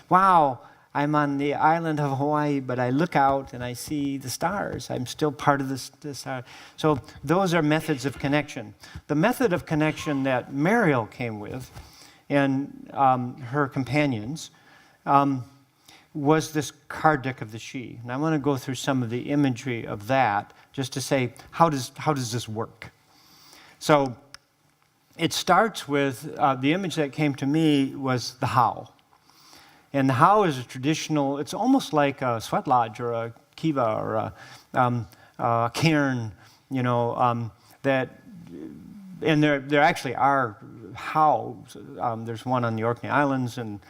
wow, I'm on the island of Hawaii, but I look out and I see the stars. I'm still part of this star. So those are methods of connection. The method of connection that Mariel came with and her companions was this card deck of the Shee. And I want to go through some of the imagery of that just to say, how does this work? So it starts with, the image that came to me was the How. And the How is a traditional, it's almost like a sweat lodge or a kiva or a cairn, you know, that, and there actually are Hows. There's one on the Orkney Islands and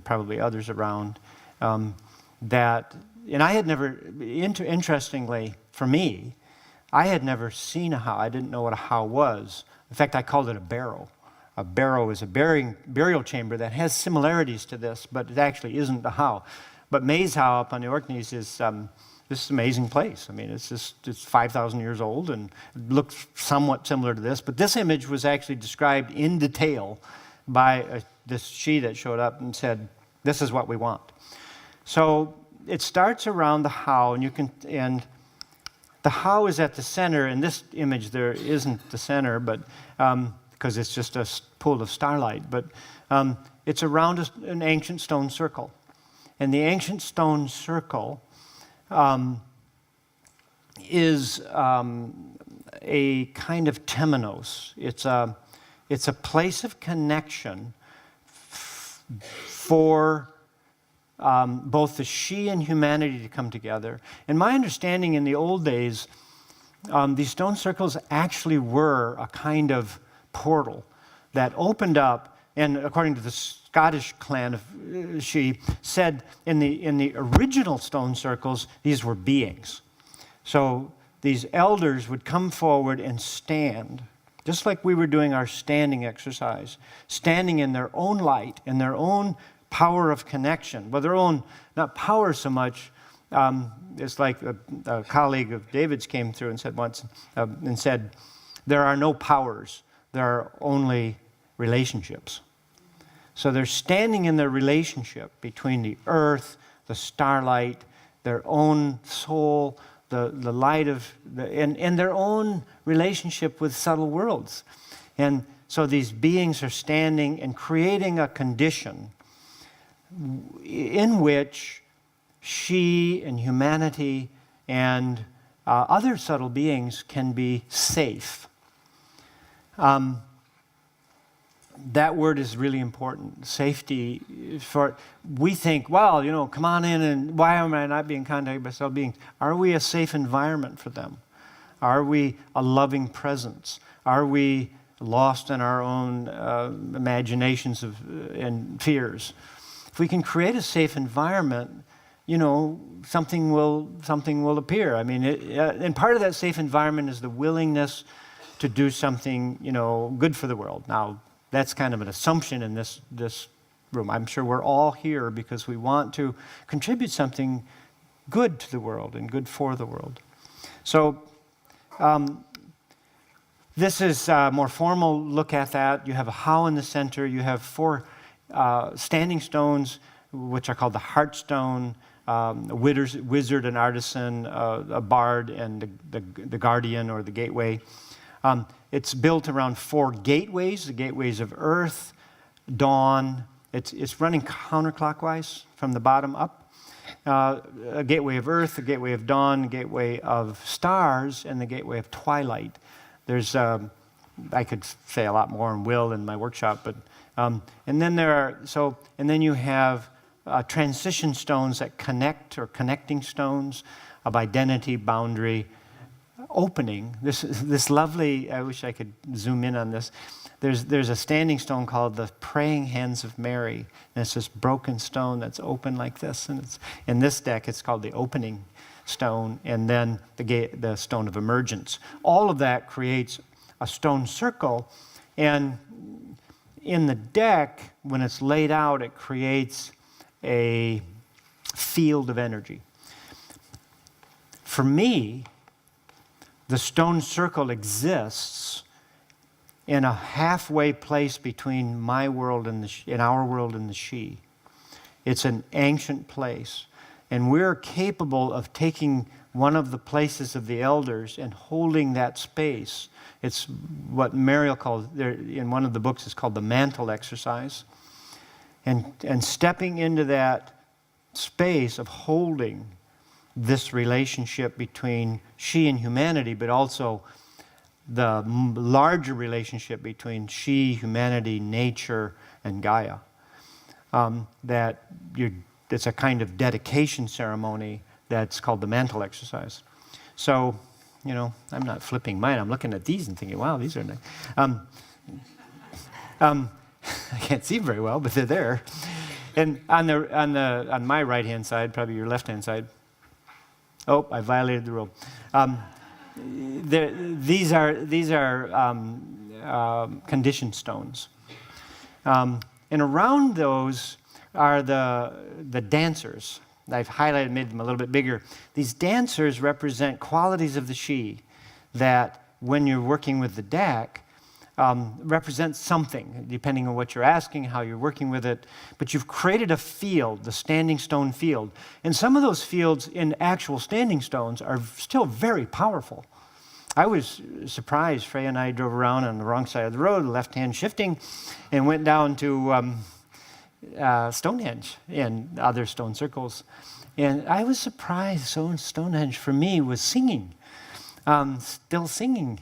probably others around that, and I had never, interestingly for me, I had never seen a How. I didn't know what a How was. In fact, I called it a barrow. A barrow is a burial chamber that has similarities to this, but it actually isn't a How. But May's How up on the Orkneys is this amazing place. I mean, it's 5,000 years old and it looks somewhat similar to this. But this image was actually described in detail by this Shee that showed up and said, "This is what we want." So it starts around the How, and the How is at the center. In this image, there isn't the center, but because it's just a pool of starlight, but it's around an ancient stone circle. And the ancient stone circle is a kind of temenos. It's a place of connection for both the Shee and humanity to come together. And my understanding in the old days, these stone circles actually were a kind of portal that opened up, and according to the Scottish clan of Shee, said in the original stone circles, these were beings. So these elders would come forward and stand, just like we were doing our standing exercise, standing in their own light, in their own power of connection. Well, their own, not power so much, it's like a colleague of David's came through and said once, and said, there are no powers. There are only relationships. So they're standing in their relationship between the earth, the starlight, their own soul, the light of, and their own relationship with subtle worlds. And so these beings are standing and creating a condition in which Shee and humanity and other subtle beings can be safe. That word is really important. Safety. We think, well, you know, come on in, and why am I not being contacted by subtle beings? Are we a safe environment for them? Are we a loving presence? Are we lost in our own imaginations and fears? If we can create a safe environment, you know, something will appear. I mean, and part of that safe environment is the willingness to do something, you know, good for the world. Now, that's kind of an assumption in this room. I'm sure we're all here because we want to contribute something good to the world and good for the world. So This is a more formal look at that. You have a Hau in the center. You have 4 standing stones, which are called the Heartstone, a wizard, an artisan, a bard, and the guardian or the gateway. It's built around 4 gateways, the gateways of earth, dawn. It's running counterclockwise from the bottom up. A gateway of earth, a gateway of dawn, a gateway of stars, and the gateway of twilight. There's, I could say a lot more and will in my workshop, but and then you have transition stones that connect, or connecting stones of identity, boundary, opening. This lovely, I wish I could zoom in on this. There's a standing stone called the Praying Hands of Mary, and it's this broken stone that's open like this, and it's in this deck it's called the Opening Stone, and then the Stone of Emergence. All of that creates a stone circle, and in the deck, when it's laid out, it creates a field of energy. For me, the stone circle exists in a halfway place between my world and our world and the Shee. It's an ancient place, and we're capable of taking one of the places of the elders and holding that space. It's what Mariel calls, in one of the books, it's called the mantle exercise. And stepping into that space of holding this relationship between Shee and humanity, but also the larger relationship between Shee, humanity, nature, and Gaia. It's a kind of dedication ceremony that's called the mantle exercise. So, I'm not flipping mine. I'm looking at these and thinking, wow, these are nice. I can't see very well, but they're there. And on my right-hand side, probably your left-hand side. Oh, I violated the rule. These are condition stones, and around those are the dancers. I've highlighted, made them a little bit bigger. These dancers represent qualities of the Shee that, when you're working with the deck, represent something, depending on what you're asking, how you're working with it. But you've created a field, the standing stone field. And some of those fields in actual standing stones are still very powerful. I was surprised. Freya and I drove around on the wrong side of the road, left-hand shifting, and went down to Stonehenge and other stone circles. And I was surprised. So Stonehenge, for me, was singing. Still singing.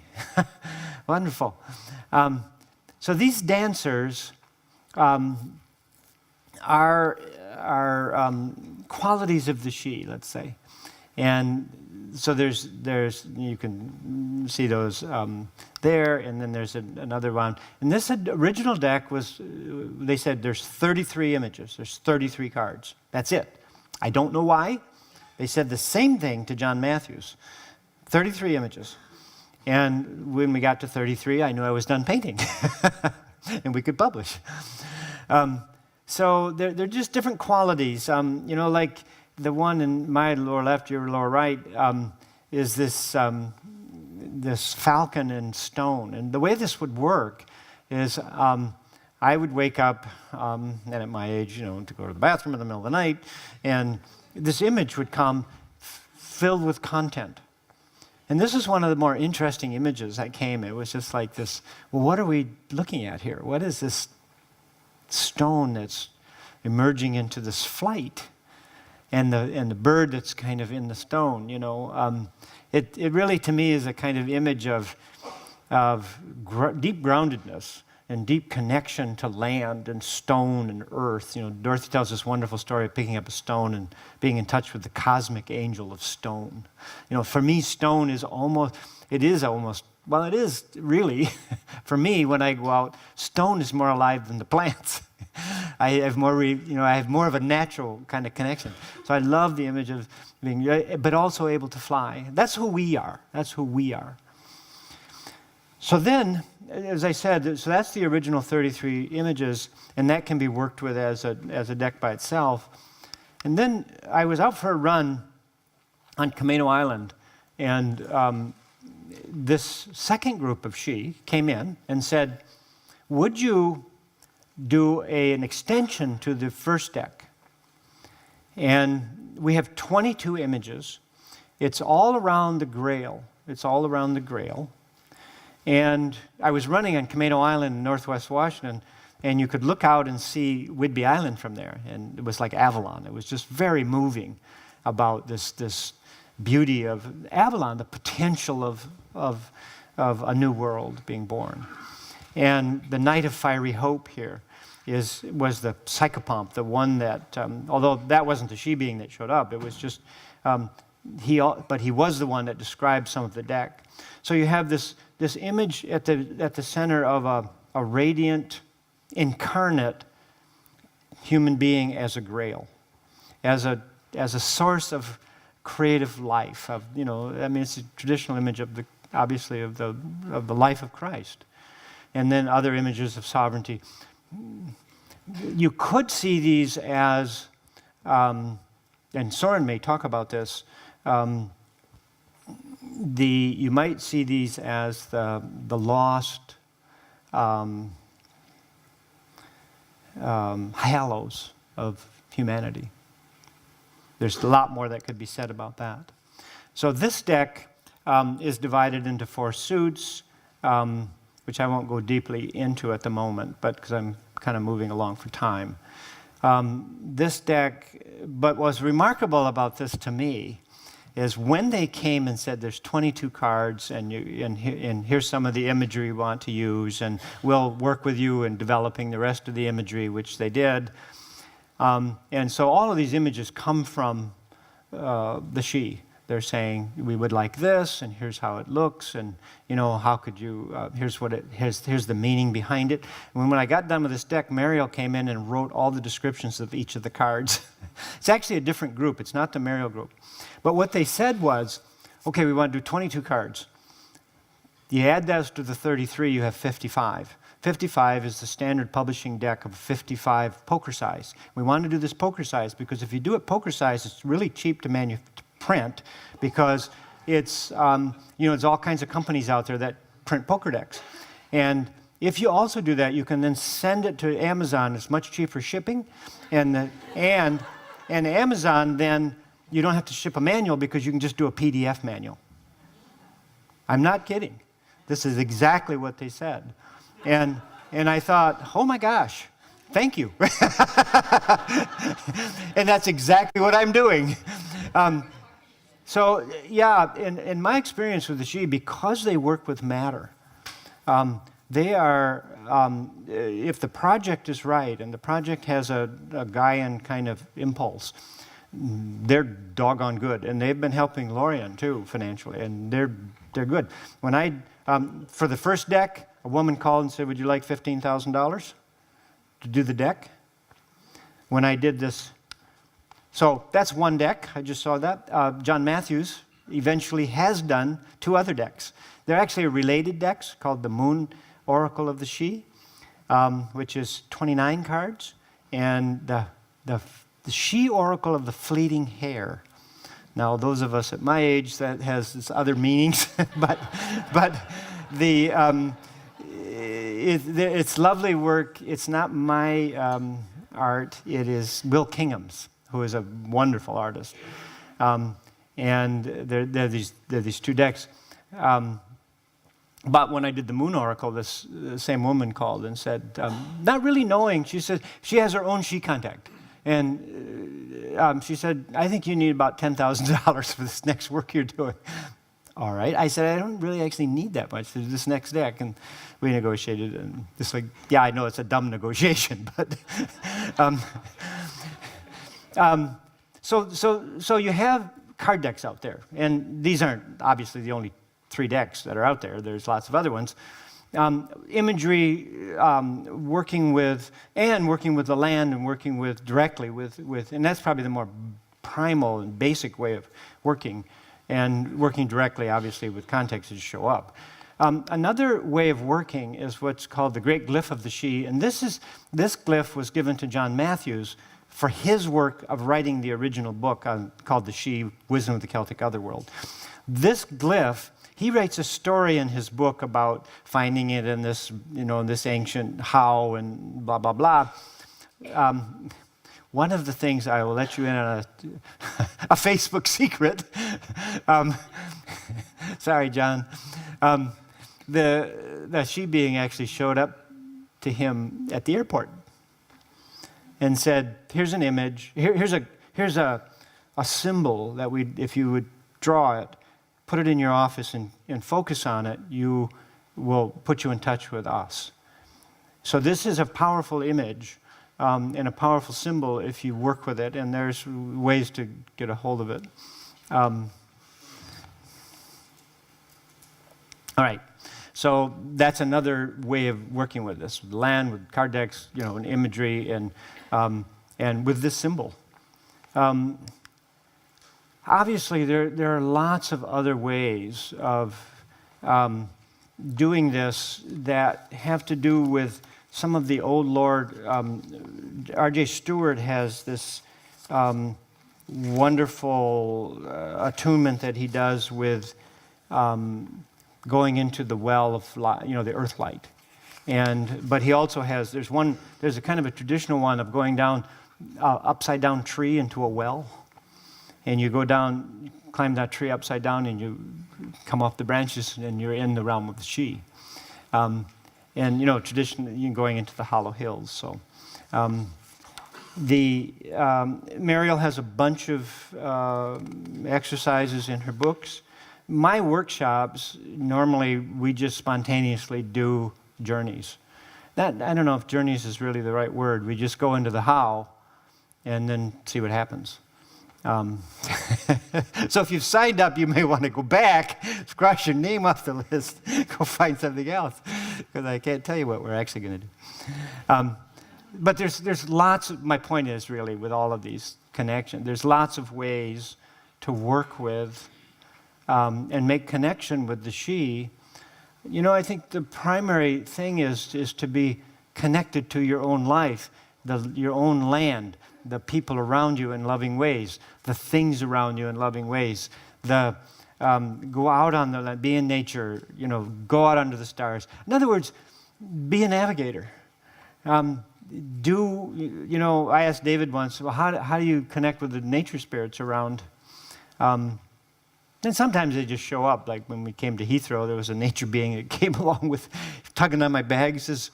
Wonderful. So these dancers are qualities of the Shee, let's say. And so there's you can see those there, and then there's another one. And this original deck was, they said there's 33 images, there's 33 cards. That's it. I don't know why. They said the same thing to John Matthews. 33 images. And when we got to 33, I knew I was done painting. And we could publish. So they're just different qualities. Like the one in my lower left, your lower right, is this falcon and stone. And the way this would work is I would wake up, and at my age, to go to the bathroom in the middle of the night, and this image would come filled with content. And this is one of the more interesting images that came. It was just like this, well, what are we looking at here? What is this stone that's emerging into this flight? And the bird that's kind of in the stone, It really, to me, is a kind of image of deep groundedness and deep connection to land and stone and earth. Dorothy tells this wonderful story of picking up a stone and being in touch with the cosmic angel of stone. For me, stone is really, for me, when I go out, stone is more alive than the plants. I have more of a natural kind of connection. So I love the image of being, but also able to fly. That's who we are. So then, as I said, so that's the original 33 images, and that can be worked with as a deck by itself. And then I was out for a run on Camino Island, and this second group of Shee came in and said, would you do an extension to the first deck? And we have 22 images. It's all around the Grail. It's all around the Grail. And I was running on Camino Island in northwest Washington, and you could look out and see Whidbey Island from there. And it was like Avalon. It was just very moving about this beauty of Avalon, the potential of a new world being born. And the Night of Fiery Hope here was the psychopomp, the one that, although that wasn't the Shee being that showed up, it was just, but he was the one that described some of the deck. So you have this image at the center of a radiant, incarnate human being as a grail, as a source of creative life. It's a traditional image of the life of Christ, and then other images of sovereignty. You could see these as, and Søren may talk about this. You might see these as the lost halos of humanity. There's a lot more that could be said about that. So this deck is divided into 4 suits, which I won't go deeply into at the moment, but because I'm kind of moving along for time. This deck, but what's remarkable about this to me is when they came and said there's 22 cards and here's some of the imagery we want to use, and we'll work with you in developing the rest of the imagery, which they did. And so all of these images come from the Shee. They're saying, we would like this, and here's how it looks, and how could you, here's the meaning behind it. And when I got done with this deck, Mariel came in and wrote all the descriptions of each of the cards. It's actually a different group. It's not the Mariel group. But what they said was, okay, we want to do 22 cards. You add those to the 33, you have 55. 55 is the standard publishing deck of 55 poker size. We want to do this poker size because if you do it poker size, it's really cheap to print because it's, there's all kinds of companies out there that print poker decks. And if you also do that, you can then send it to Amazon. It's much cheaper shipping. And Amazon, then you don't have to ship a manual because you can just do a PDF manual. I'm not kidding. This is exactly what they said. And I thought, oh my gosh, thank you. And that's exactly what I'm doing. So yeah, in my experience with the Shee, because they work with matter, they are, if the project is right and the project has a Gaian kind of impulse, they're doggone good. And they've been helping Lorien too financially, and they're good. When for the first deck, a woman called and said, would you like $15,000 to do the deck? When I did this, so that's one deck, I just saw that. John Matthews eventually has done 2 other decks. They're actually related decks called the Moon Oracle of the Shee, which is 29 cards, and the Shee Oracle of the Fleeting Hair. Now, those of us at my age, that has its other meanings, but it's lovely work. It's not my art. It is Will Kingham's, who is a wonderful artist. And there are these 2 decks. But when I did the Moon Oracle, this same woman called and said, not really knowing, she said she has her own Shee contact. And she said, I think you need about $10,000 for this next work you're doing. All right. I said, I don't really actually need that much for this next deck. And we negotiated. And it's like, yeah, I know it's a dumb negotiation, but so you have card decks out there. And these aren't obviously the only 3 decks that are out there. There's lots of other ones. Imagery, working with the land and working directly with, and that's probably the more primal and basic way of working, and working directly, obviously, with contexts that show up. Another way of working is what's called the Great Glyph of the Shee, and this glyph was given to John Matthews for his work of writing the original book called The Shee, Wisdom of the Celtic Otherworld. This glyph, he writes a story in his book about finding it in this, in this ancient how and blah, blah, blah. One of the things, I will let you in on a Facebook secret. Sorry, John. The Shee being actually showed up to him at the airport and said, "Here's an image. Here's a symbol that if you would draw it, put it in your office and focus on it, you will put you in touch with us." So this is a powerful image and a powerful symbol if you work with it, and there's ways to get a hold of it. All right. So that's another way of working with this, with land, with card decks, and imagery, and with this symbol. Obviously, there are lots of other ways of doing this that have to do with some of the old Lord. R.J. Stewart has this wonderful attunement that he does with going into the well of light, the earth light. But he also has, there's a kind of a traditional one of going down upside down tree into a well. And you go down, climb that tree upside down, and you come off the branches, and you're in the realm of the Shee. Traditionally, you're going into the hollow hills. So, Mariel has a bunch of exercises in her books. My workshops, normally we just spontaneously do journeys. I don't know if journeys is really the right word. We just go into the how and then see what happens. So if you've signed up, you may want to go back, scratch your name off the list, go find something else, because I can't tell you what we're actually going to do. But there's lots of, my point is really with all of these connections, there's lots of ways to work with and make connection with the Shee. I think the primary thing is to be connected to your own life, your own land, the people around you in loving ways, the things around you in loving ways, go out on the land, be in nature, go out under the stars. In other words, be a navigator. I asked David once, well, how do you connect with the nature spirits around? And sometimes they just show up. Like when we came to Heathrow, there was a nature being that came along with tugging on my bag. He says,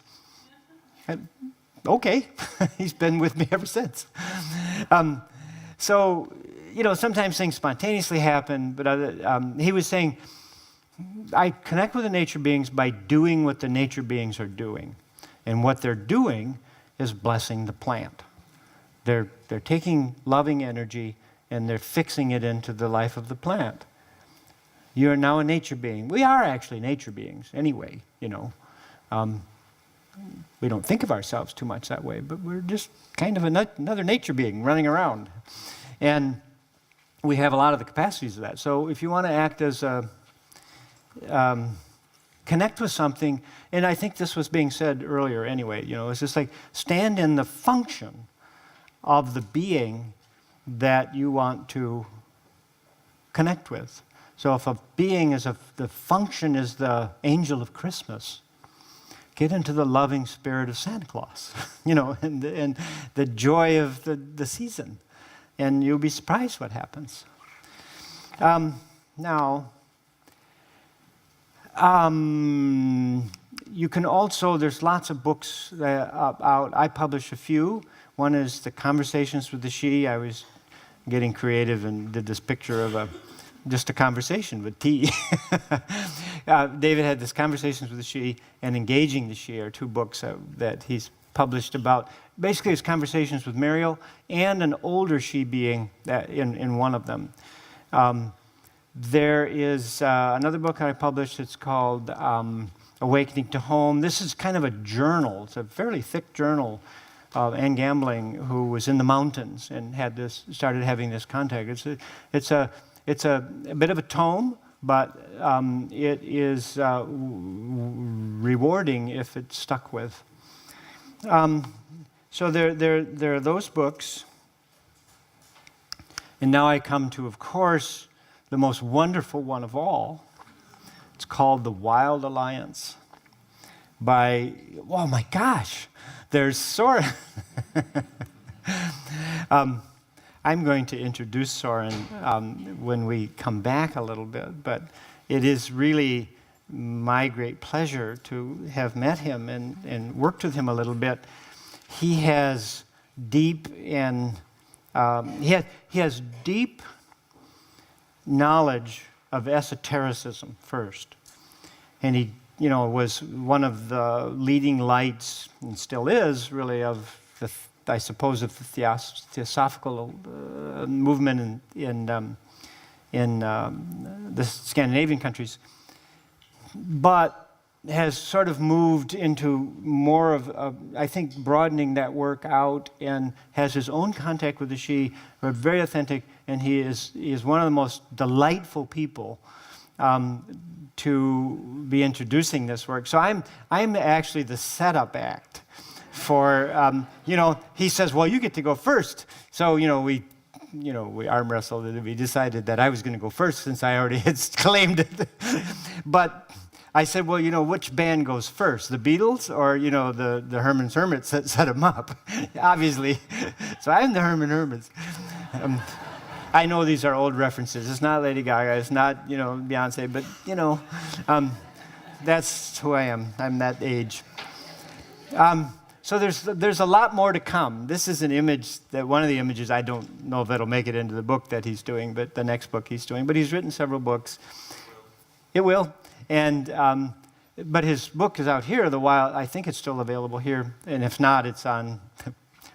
okay, he's been with me ever since. Sometimes things spontaneously happen, but he was saying, I connect with the nature beings by doing what the nature beings are doing. And what they're doing is blessing the plant. They're taking loving energy and they're fixing it into the life of the plant. You're now a nature being. We are actually nature beings anyway, We don't think of ourselves too much that way, but we're just kind of another nature being running around. And we have a lot of the capacities of that. So if you want to act as connect with something, and I think this was being said earlier anyway, it's just like stand in the function of the being that you want to connect with. So if a being the function is the angel of Christmas, get into the loving spirit of Santa Claus, and the joy of the season. And you'll be surprised what happens. You can also, there's lots of books out. I publish a few. One is The Conversations with the Shee. I was getting creative and did this picture of just a conversation with tea. David had this Conversations with the Shee and Engaging the Shee are two books that he's published about. Basically, it's conversations with Mariel and an older Shee being in one of them. There is another book I published. It's called Awakening to Home. This is kind of a journal. It's a fairly thick journal of Anne Gambling, who was in the mountains and started having this contact. It's a bit of a tome, but it is rewarding if it's stuck with. So there are those books. And now I come to, of course, the most wonderful one of all, It's called The Wild Alliance by, oh my gosh, there's Søren. I'm going to introduce Søren when we come back a little bit, but it is really my great pleasure to have met him and worked with him a little bit. He has deep he has deep knowledge of esotericism first, and he was one of the leading lights, and still is really, of the theosophical movement in the Scandinavian countries, but has sort of moved into more of, I think, broadening that work out, and has his own contact with the Shee, who are very authentic, and he is one of the most delightful people to be introducing this work. So I'm actually the setup act for, he says, well, you get to go first. So, we arm wrestled, and we decided that I was going to go first since I already had claimed it. But I said, well, which band goes first, the Beatles or, the Herman's Hermits that set them up? Obviously. So I'm the Hermits. I know these are old references. It's not Lady Gaga. It's not, Beyonce. But, that's who I am. I'm that age. So there's a lot more to come. This is an image, one of the images, I don't know if it'll make it into the book that he's doing, but the next book he's doing. But he's written several books. It will. And but his book is out here, The Wild. I think it's still available here. And if not, it's on,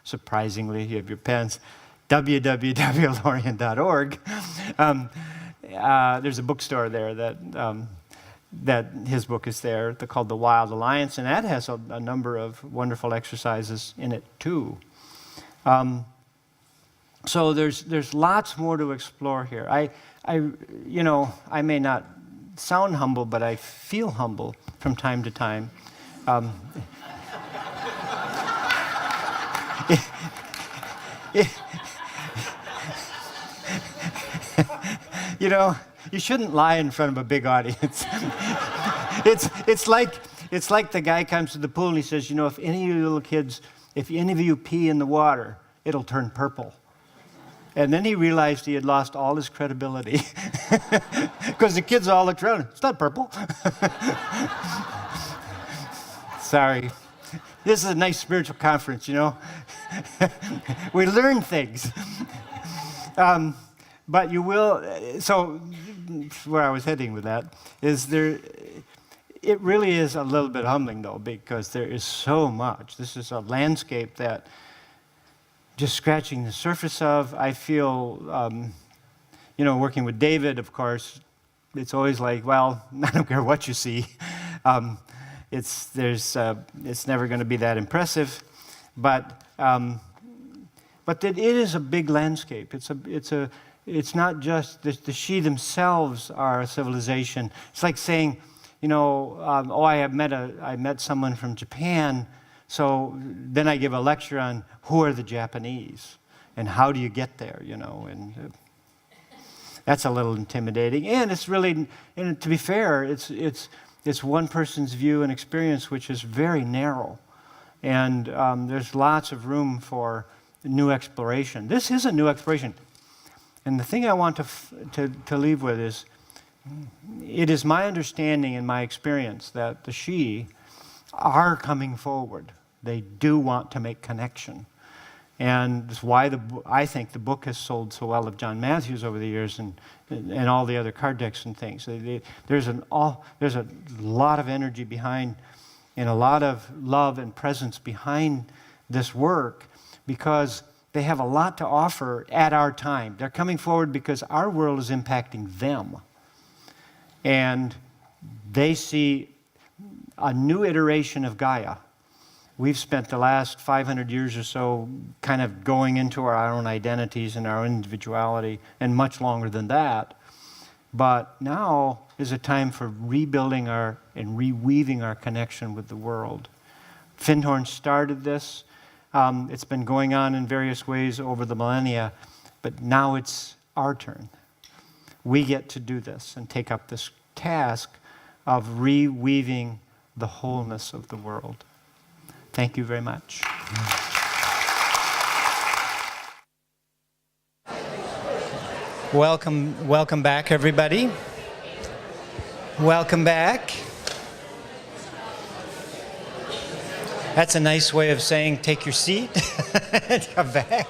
surprisingly, you have your pens, www.lorien.org. There's a bookstore there that his book is there, called The Wild Alliance, and that has a number of wonderful exercises in it too. So there's lots more to explore here. I may not sound humble, but I feel humble from time to time. You shouldn't lie in front of a big audience. It's like the guy comes to the pool and he says, if any of you little kids, if any of you pee in the water, it'll turn purple. And then he realized he had lost all his credibility because the kids all looked around. It's not purple. Sorry. This is a nice spiritual conference, We learn things. But you will, so where I was heading with that is it really is a little bit humbling though, because there is so much. This is a landscape that just scratching the surface of. I feel, working with David, of course, it's always like, well, I don't care what you see. It's never going to be that impressive, but it is a big landscape. It's not just the Shee themselves are a civilization. It's like saying, I met someone from Japan, so then I give a lecture on who are the Japanese and how do you get there, and that's a little intimidating. And it's really, and to be fair, it's one person's view and experience, which is very narrow, and there's lots of room for new exploration. This is a new exploration. And the thing I want to leave with is, it is my understanding and my experience that the Shee are coming forward. They do want to make connection. And that's why I think the book has sold so well of John Matthews over the years, and all the other card decks and things. There's a lot of energy behind, and a lot of love and presence behind this work, because they have a lot to offer at our time. They're coming forward because our world is impacting them. And they see a new iteration of Gaia. We've spent the last 500 years or so kind of going into our own identities and our individuality, and much longer than that. But now is a time for rebuilding and reweaving our connection with the world. Findhorn started this. It's been going on in various ways over the millennia, but now it's our turn. We get to do this and take up this task of reweaving the wholeness of the world. Thank you very much. Welcome back, everybody. Welcome back. That's a nice way of saying take your seat and come back.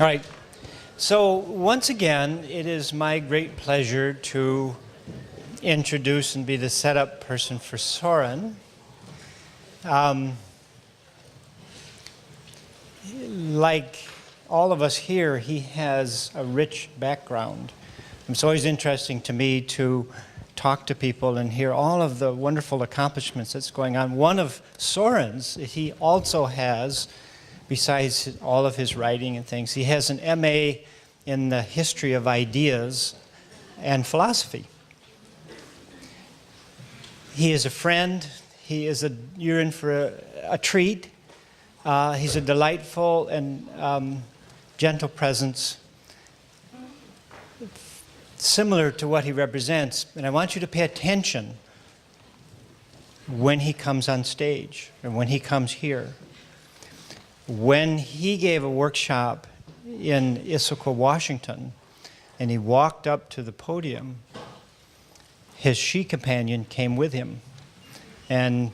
All right. So once again, it is my great pleasure to introduce and be the setup person for Søren. Like all of us here, he has a rich background. It's always interesting to me to talk to people and hear all of the wonderful accomplishments that's going on. One of Søren's, he also has, besides all of his writing and things, he has an MA in the history of ideas and philosophy. He is a friend. You're in for a treat. He's a delightful and gentle presence, similar to what he represents. And I want you to pay attention when he comes on stage and when he comes here. When he gave a workshop in Issaquah, Washington, and he walked up to the podium, his Shee companion came with him. And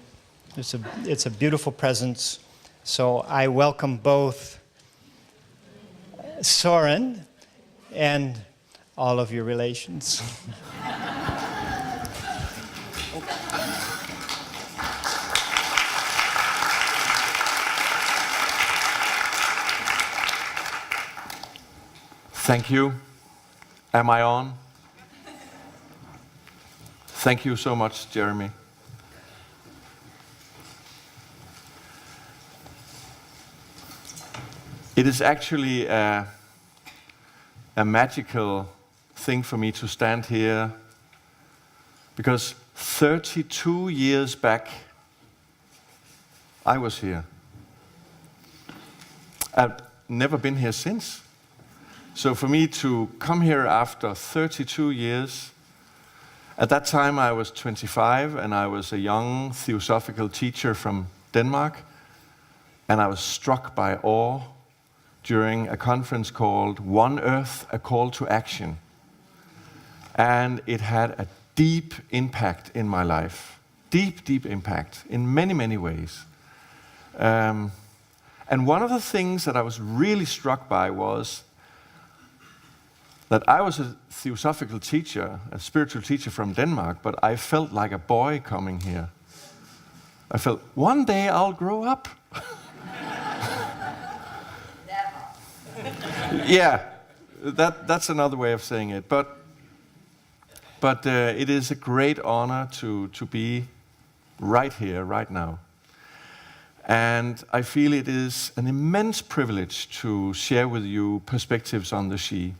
it's a beautiful presence. So I welcome both Søren and all of your relations. Thank you. Am I on? Thank you so much, Jeremy. It is actually a magical thing for me to stand here because 32 years back, I was here. I've never been here since. So for me to come here after 32 years, at that time I was 25 and I was a young theosophical teacher from Denmark, and I was struck by awe during a conference called One Earth, A Call to Action. And it had a deep impact in my life. Deep, deep impact in many, many ways. And one of the things that I was really struck by was that I was a theosophical teacher, a spiritual teacher from Denmark, but I felt like a boy coming here. I felt, one day I'll grow up. Yeah, that's another way of saying it. But it is a great honor to be right here, right now. And I feel it is an immense privilege to share with you perspectives on the Shee.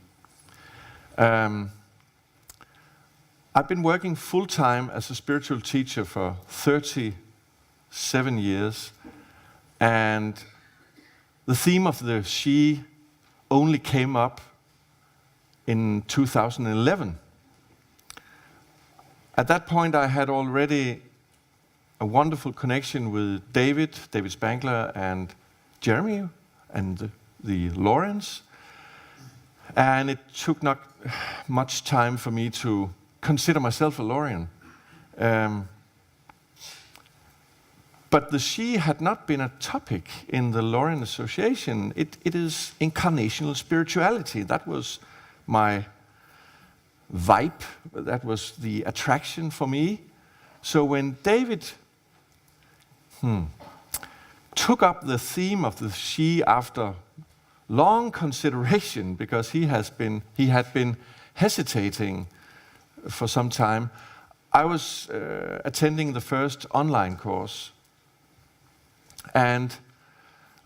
I've been working full-time as a spiritual teacher for 37 years, and the theme of the Shee only came up in 2011. At that point, I had already a wonderful connection with David Spangler, and Jeremy, and the Lawrence. And it took not much time for me to consider myself a Lawrence. But the Shee had not been a topic in the Lawrence Association. It is incarnational spirituality. That was my vibe, that was the attraction for me. So when David took up the theme of the Shee after long consideration, because he had been hesitating for some time, I was attending the first online course, and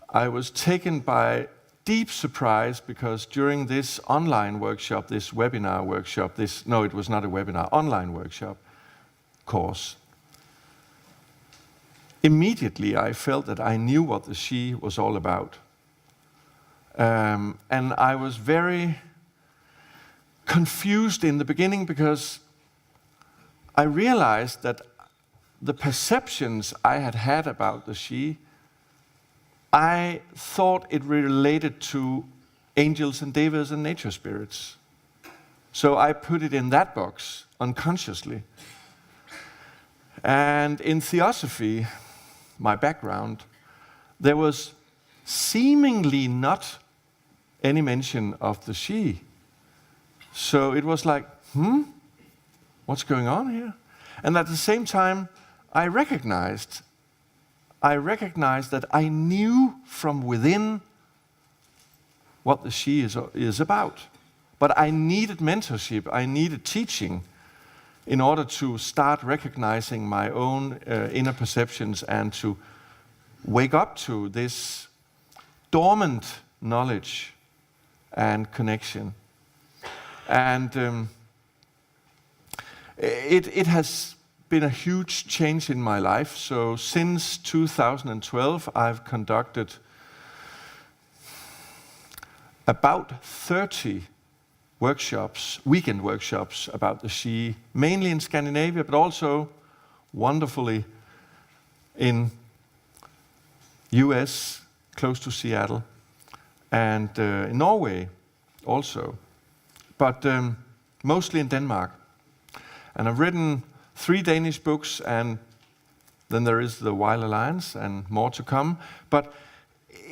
I was taken by deep surprise because during this online workshop, this webinar workshop, no, it was not a webinar, online workshop course, immediately I felt that I knew what the Shee was all about. And I was very confused in the beginning because I realized that the perceptions I had had about the Shee, I thought it related to angels and devas and nature spirits. So I put it in that box unconsciously. And in theosophy, my background, there was seemingly not any mention of the Shee. So it was like, what's going on here? And at the same time, I recognized that I knew from within what the Shee is about. But I needed mentorship, I needed teaching in order to start recognizing my own inner perceptions and to wake up to this dormant knowledge and connection. And it has been a huge change in my life. So since 2012, I've conducted about 30 workshops, weekend workshops about the Shee, mainly in Scandinavia, but also wonderfully in US, close to Seattle, and in Norway also, but mostly in Denmark. And I've written 3 Danish books, and then there is the Wild Alliance and more to come. But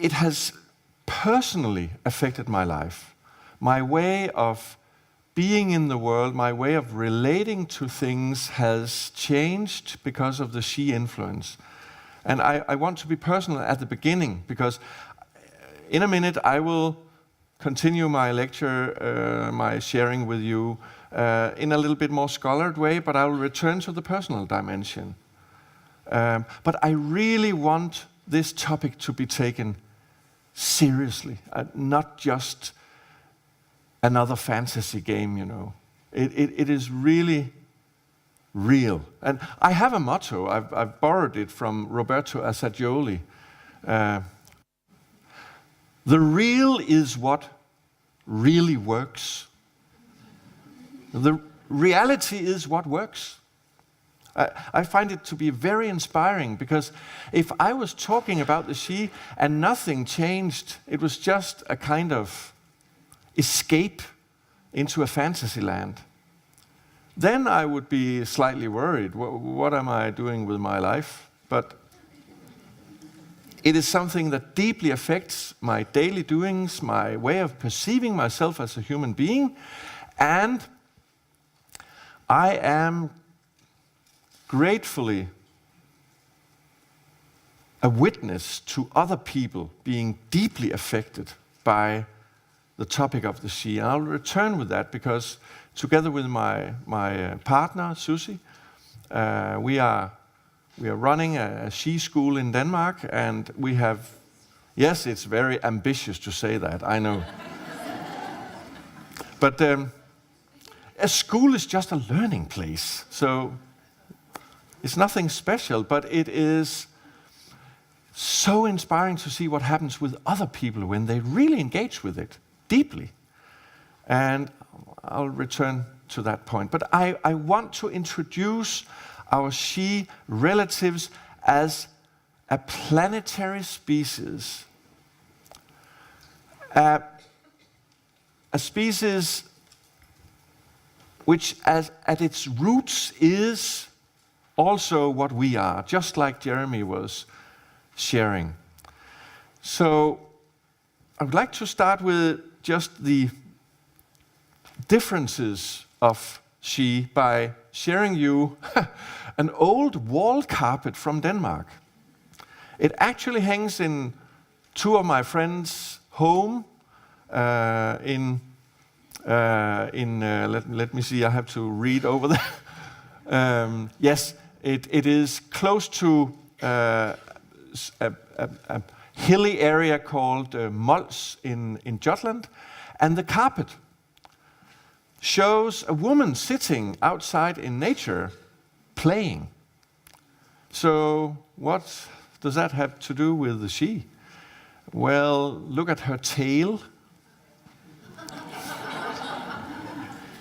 it has personally affected my life. My way of being in the world, my way of relating to things has changed because of the Shee influence. And I want to be personal at the beginning, because in a minute I will continue my lecture, my sharing with you in a little bit more scholared way, but I will return to the personal dimension. But I really want this topic to be taken seriously, not just another fantasy game, you know. It is really real. And I have a motto, I've borrowed it from Roberto Assagioli. The real is what really works. The reality is what works. I find it to be very inspiring, because if I was talking about the Shee and nothing changed, it was just a kind of escape into a fantasy land, then I would be slightly worried. What am I doing with my life? But it is something that deeply affects my daily doings, my way of perceiving myself as a human being, and I am gratefully a witness to other people being deeply affected by the topic of the Shee. And I'll return with that, because together with my partner, Susie, we are running a Shee school in Denmark, and we have, yes, it's very ambitious to say that, I know. But a school is just a learning place, so it's nothing special, but it is so inspiring to see what happens with other people when they really engage with it deeply. And I'll return to that point. But I want to introduce our Shee relatives as a planetary species. A species which at its roots is also what we are, just like Jeremy was sharing. So I would like to start with just the differences of Shee by sharing you an old wall carpet from Denmark. It actually hangs in two of my friends' home let me see, I have to read over there. Yes, it is close to a hilly area called Mols in Jutland, and the carpet shows a woman sitting outside in nature playing. So what does that have to do with the Shee? Well, look at her tail.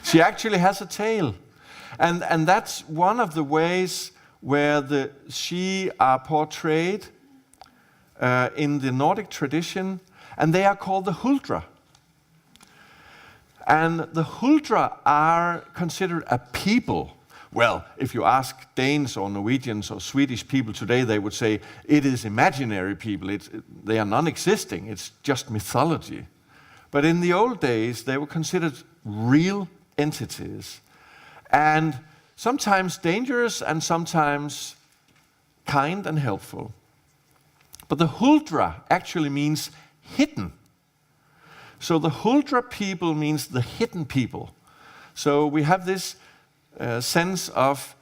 She actually has a tail. And that's one of the ways where the Shee are portrayed in the Nordic tradition, and they are called the Huldra. And the Huldra are considered a people. Well, if you ask Danes or Norwegians or Swedish people today, they would say it is imaginary people. They are non-existing. It's just mythology. But in the old days, they were considered real entities, and sometimes dangerous and sometimes kind and helpful. But the Huldra actually means hidden. So the Huldra people means the hidden people. So we have this sense of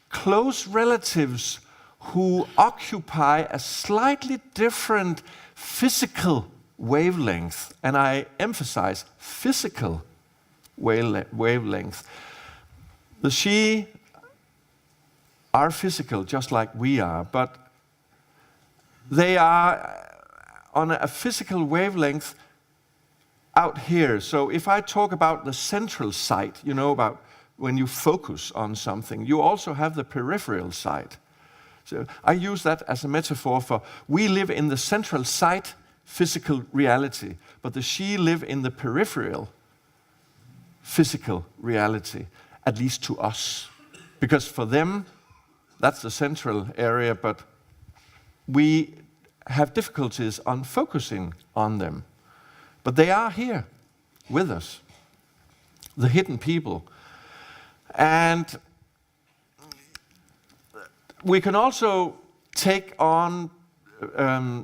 close relatives who occupy a slightly different physical wavelength, and I emphasize physical wavelength. The Shee are physical, just like we are, but they are on a physical wavelength out here. So if I talk about the central site, you know, about when you focus on something, you also have the peripheral site. So I use that as a metaphor for we live in the central site, physical reality, but the Shee live in the peripheral physical reality, at least to us. Because for them, that's the central area, but we have difficulties on focusing on them. But they are here with us, the hidden people. And we can also take on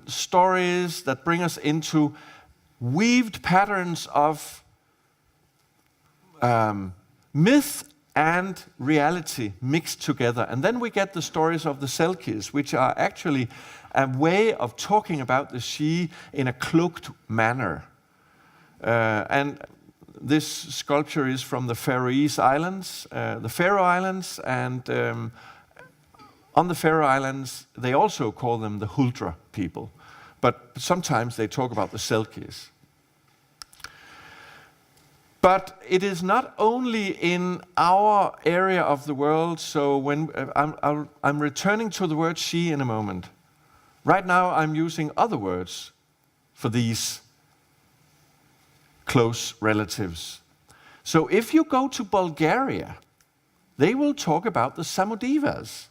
stories that bring us into weaved patterns of myth and reality mixed together. And then we get the stories of the Celtic, which are actually a way of talking about the Shee in a cloaked manner. And this sculpture is from the Faerie Islands, the Faroe Islands, and on the Faroe Islands, they also call them the Huldra people. But sometimes they talk about the Celtic. But it is not only in our area of the world, so when I'm returning to the word Shee in a moment. Right now I'm using other words for these close relatives. So if you go to Bulgaria, they will talk about the Samudivas.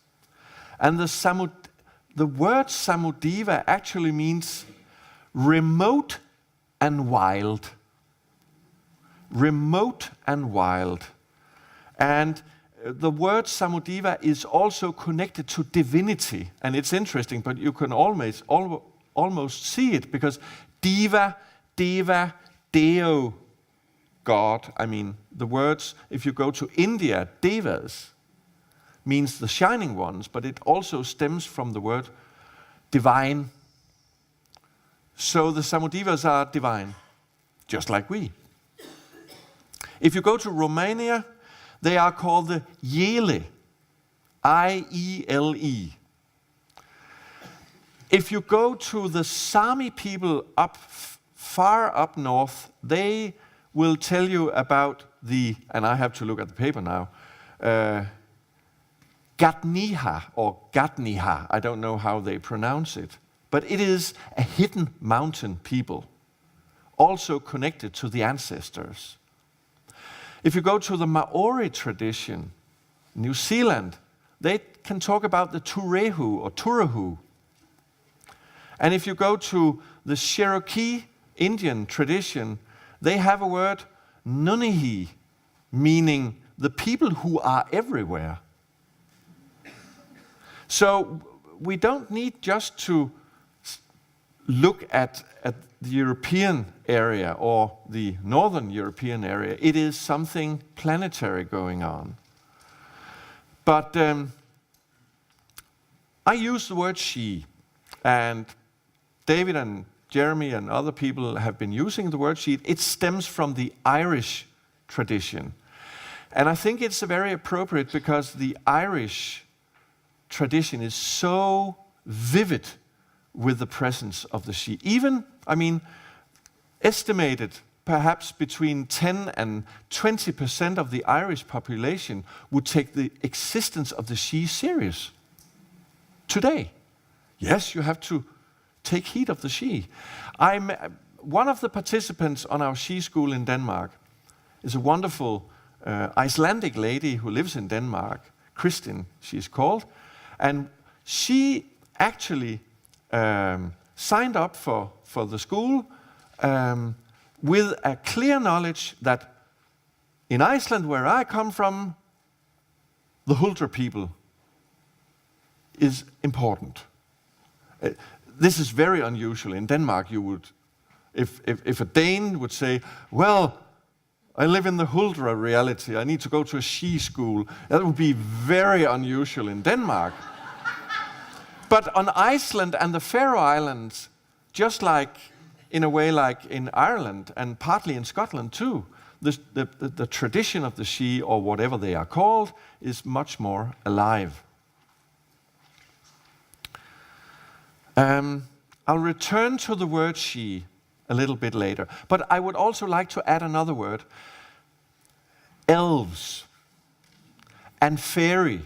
And the word Samudiva actually means remote and wild. Remote and wild. And the word Samudiva is also connected to divinity. And it's interesting, but you can almost see it, because diva, deva, deo, God. I mean, the words, if you go to India, devas means the shining ones, but it also stems from the word divine. So the Samudivas are divine, just like we. If you go to Romania, they are called the Iele, I-E-L-E. If you go to the Sami people far up north, they will tell you about and I have to look at the paper now, Gatniha or Gatniha, I don't know how they pronounce it, but it is a hidden mountain people, also connected to the ancestors. If you go to the Maori tradition, New Zealand, they can talk about the Turehu or Turahu. And if you go to the Cherokee Indian tradition, they have a word, Nunihi, meaning the people who are everywhere. So we don't need just to look at the European area or the Northern European area. It is something planetary going on. But I use the word Shee, and David and Jeremy and other people have been using the word Shee. It stems from the Irish tradition. And I think it's very appropriate because the Irish tradition is so vivid with the presence of the Shee. Even, estimated perhaps between 10 and 20% of the Irish population would take the existence of the Shee serious today. Yes, you have to take heed of the Shee. One of the participants on our Shee school in Denmark is a wonderful Icelandic lady who lives in Denmark, Kristin, she is called, and she actually signed up for the school with a clear knowledge that in Iceland, where I come from, the Huldra people is important. This is very unusual. In Denmark, you would, if a Dane would say, well, I live in the Huldra reality, I need to go to a Shee school, that would be very unusual in Denmark. But on Iceland and the Faroe Islands, just like in a way like in Ireland and partly in Scotland too, the tradition of the Shee, or whatever they are called, is much more alive. I'll return to the word Shee a little bit later, but I would also like to add another word. Elves and fairy.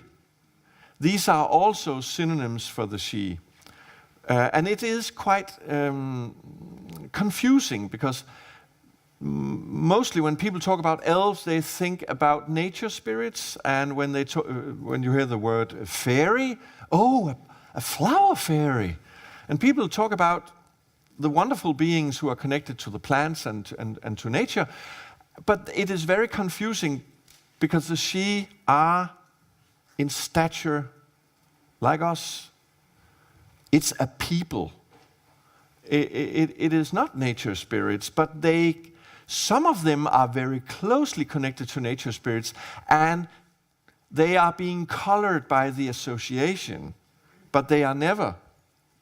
These are also synonyms for the Shee. And it is quite confusing because mostly when people talk about elves, they think about nature spirits, and when you hear the word fairy, oh, a flower fairy. And people talk about the wonderful beings who are connected to the plants and to nature, but it is very confusing because the Shee are in stature like us. It's a people. It is not nature spirits, but some of them are very closely connected to nature spirits, and they are being colored by the association, but they are never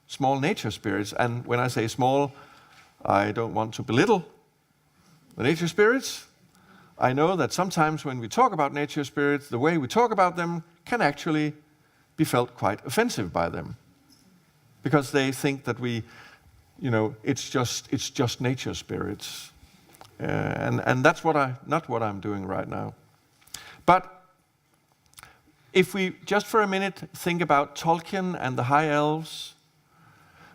small nature spirits. And when I say small, I don't want to belittle the nature spirits. I know that sometimes when we talk about nature spirits, the way we talk about them can actually be felt quite offensive by them, because they think that it's just nature spirits, and that's not what I'm doing right now. But if we just for a minute think about Tolkien and the High Elves,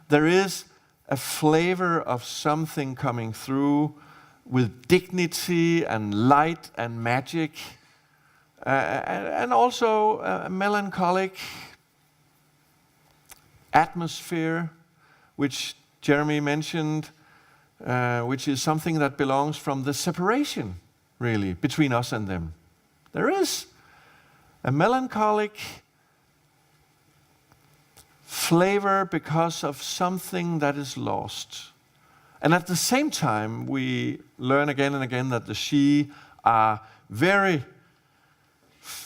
there is a flavor of something coming through with dignity and light and magic, and also a melancholic atmosphere, which Jeremy mentioned, which is something that belongs from the separation, really, between us and them. There is a melancholic flavor because of something that is lost. And at the same time, we learn again and again that the Shee are very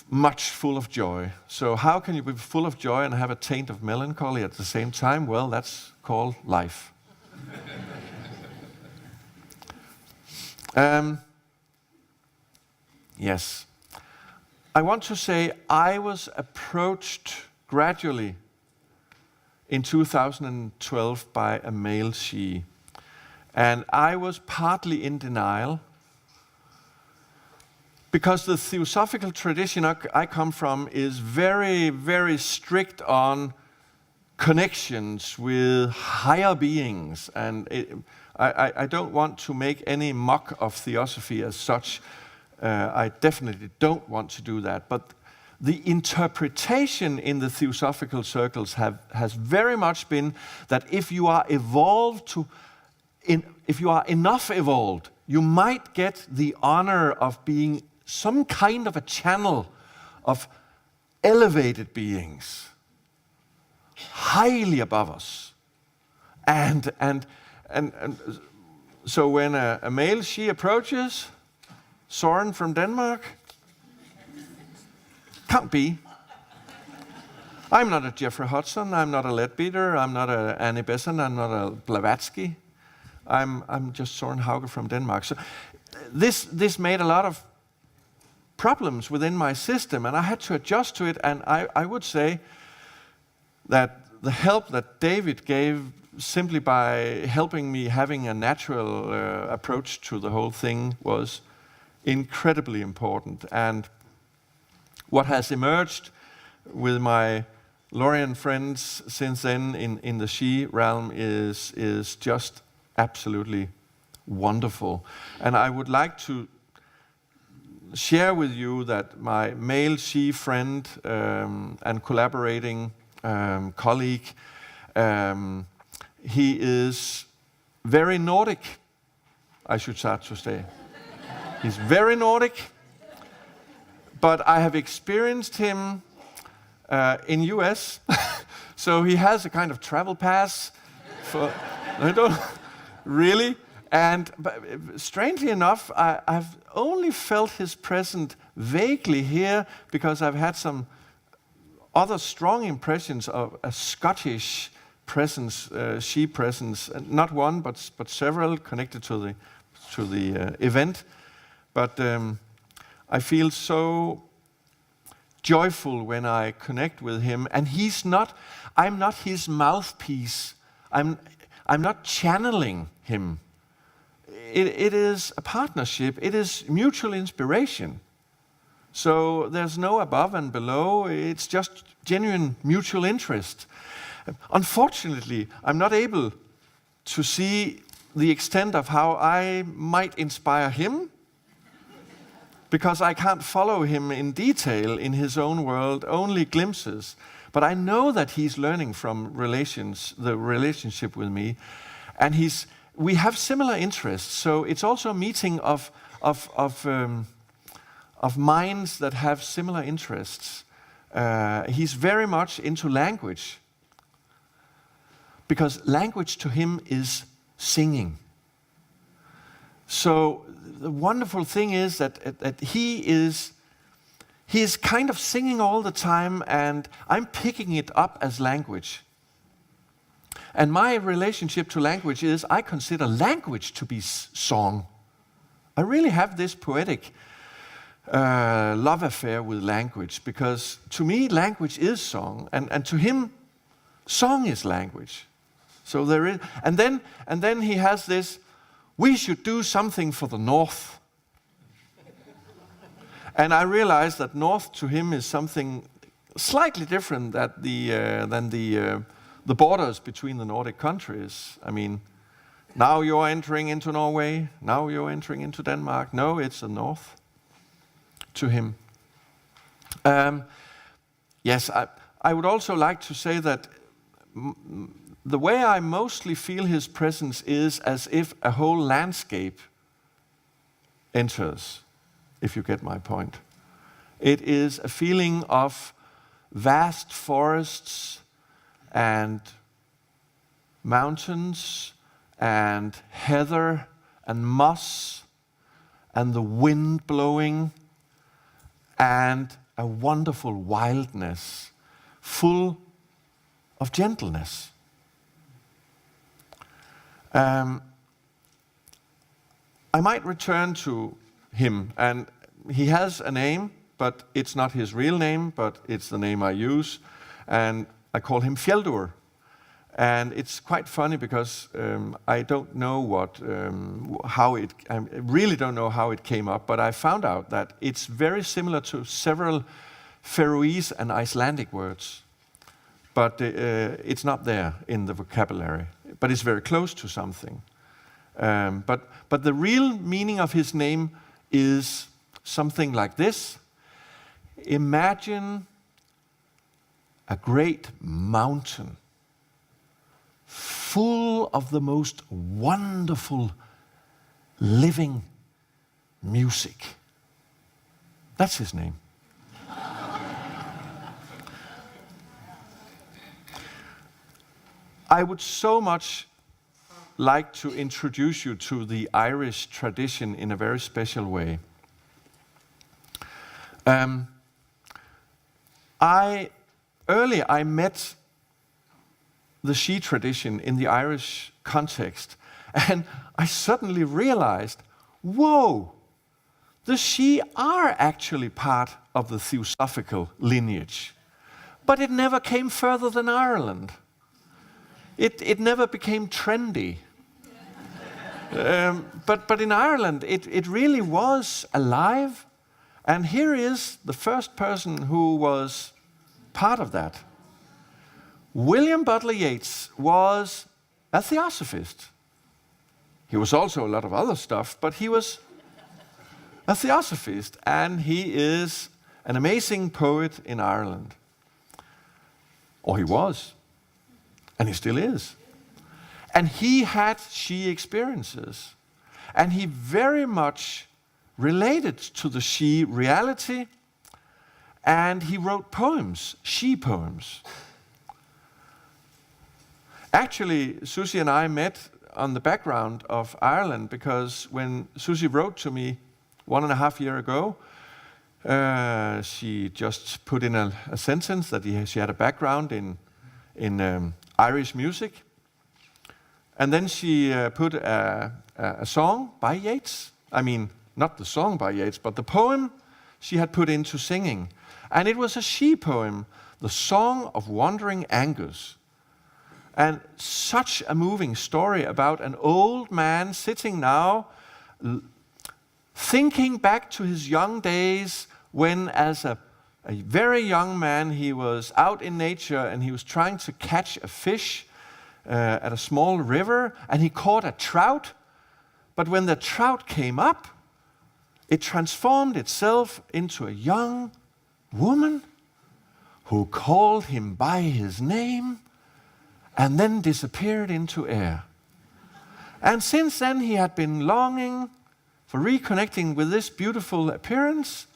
much full of joy. So how can you be full of joy and have a taint of melancholy at the same time? Well, that's called life. Yes. I want to say I was approached gradually in 2012 by a male Shee. And I was partly in denial, because the theosophical tradition I come from is very, very strict on connections with higher beings. And I don't want to make any mock of theosophy as such. I definitely don't want to do that. But the interpretation in the theosophical circles has very much been that if you are if you are enough evolved, you might get the honor of being some kind of a channel of elevated beings, highly above us. And so when a male Shee approaches, Søren from Denmark, can't be. I'm not a Jeffrey Hudson, I'm not a Leadbeater, I'm not a Annie Besant, I'm not a Blavatsky. I'm just Søren Hauge from Denmark. So this made a lot of problems within my system, and I had to adjust to it. And I would say that the help that David gave, simply by helping me having a natural approach to the whole thing, was incredibly important. And what has emerged with my Lorien friends since then in the Shee realm is just absolutely wonderful. And I would like to share with you that my male Shee friend and collaborating colleague, he is very Nordic, I should start to say. He's very Nordic, but I have experienced him in US, so he has a kind of travel pass for, I don't really, but strangely enough, I've only felt his presence vaguely here because I've had some other strong impressions of a Scottish presence, Shee presence, not one but several connected to the event. But I feel so joyful when I connect with him, and I'm not his mouthpiece. I'm not channeling him. It is a partnership. It is mutual inspiration. So there's no above and below. It's just genuine mutual interest. Unfortunately, I'm not able to see the extent of how I might inspire him, because I can't follow him in detail in his own world, only glimpses. But I know that he's learning from the relationship with me, and we have similar interests. So it's also a meeting of minds that have similar interests. He's very much into language, because language to him is singing. So the wonderful thing is that he is kind of singing all the time, and I'm picking it up as language. And my relationship to language is I consider language to be song. I really have this poetic love affair with language, because to me language is song, and to him song is language. So there is, and then he has this, we should do something for the North. And I realize that North to him is something slightly different than the borders between the Nordic countries. I mean, now you're entering into Norway, now you're entering into Denmark. No, it's the North to him. Yes, I would also like to say that the way I mostly feel his presence is as if a whole landscape enters, if you get my point. It is a feeling of vast forests and mountains and heather and moss and the wind blowing and a wonderful wildness full of gentleness. I might return to him, and he has a name, but it's not his real name, but it's the name I use, and I call him Fjeldur. And it's quite funny because I don't know I really don't know how it came up, but I found out that it's very similar to several Faroese and Icelandic words, but it's not there in the vocabulary. But it's very close to something. But the real meaning of his name is something like this. Imagine a great mountain full of the most wonderful living music. That's his name. I would so much like to introduce you to the Irish tradition in a very special way. I met the Shee tradition in the Irish context, and I suddenly realized, whoa, the Shee are actually part of the theosophical lineage. But it never came further than Ireland. It never became trendy. But in Ireland, it really was alive. And here is the first person who was part of that. William Butler Yeats was a theosophist. He was also a lot of other stuff, but he was a theosophist, and he is an amazing poet in Ireland. Or he was, and he still is. And he had Shee experiences, and he very much related to the Shee reality, and he wrote poems, Shee poems. Actually, Susie and I met on the background of Ireland because when Susie wrote to me 1.5 years ago, she just put in a sentence that she had a background in Irish music. And then she put a song by Yeats. I mean, not the song by Yeats, but the poem she had put into singing. And it was a Shee poem, The Song of Wandering Angus. And such a moving story about an old man sitting now, thinking back to his young days when, as a very young man, he was out in nature and he was trying to catch a fish at a small river, and he caught a trout. But when the trout came up, it transformed itself into a young woman who called him by his name and then disappeared into air. And since then he had been longing for reconnecting with this beautiful appearance,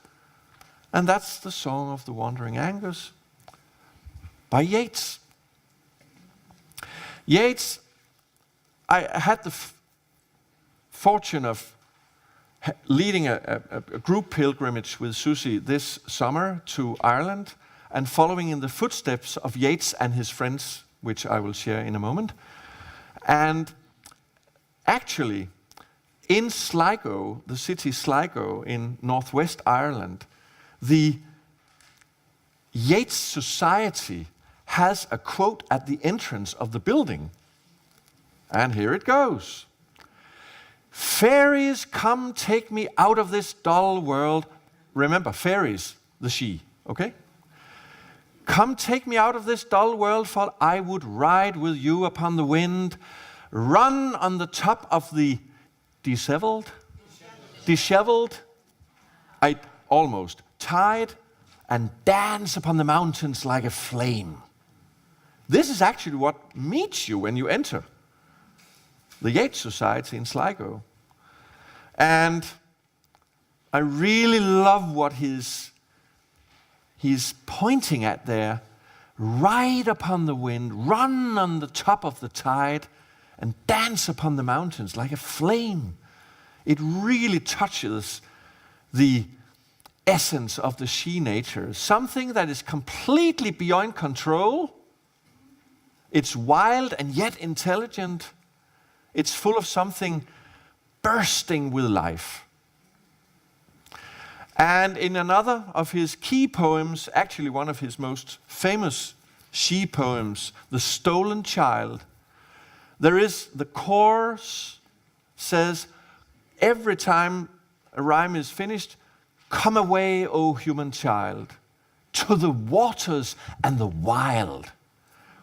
and that's the Song of the Wandering Angus by Yeats. Yeats, I had the fortune of leading a group pilgrimage with Susie this summer to Ireland and following in the footsteps of Yeats and his friends, which I will share in a moment. And actually, in Sligo, the city Sligo in northwest Ireland, the Yeats Society has a quote at the entrance of the building. And here it goes. Fairies, come take me out of this dull world. Remember, fairies, the Shee, okay? Come take me out of this dull world, for I would ride with you upon the wind, run on the top of the disheveled, tide, and dance upon the mountains like a flame. This is actually what meets you when you enter the Yeats Society in Sligo. And I really love what he's pointing at there. Ride upon the wind, run on the top of the tide, and dance upon the mountains like a flame. It really touches the essence of the Shee nature, something that is completely beyond control. It's wild and yet intelligent. It's full of something bursting with life. And in another of his key poems, actually one of his most famous Shee poems, The Stolen Child, there is the chorus says, every time a rhyme is finished, come away, O human child, to the waters and the wild,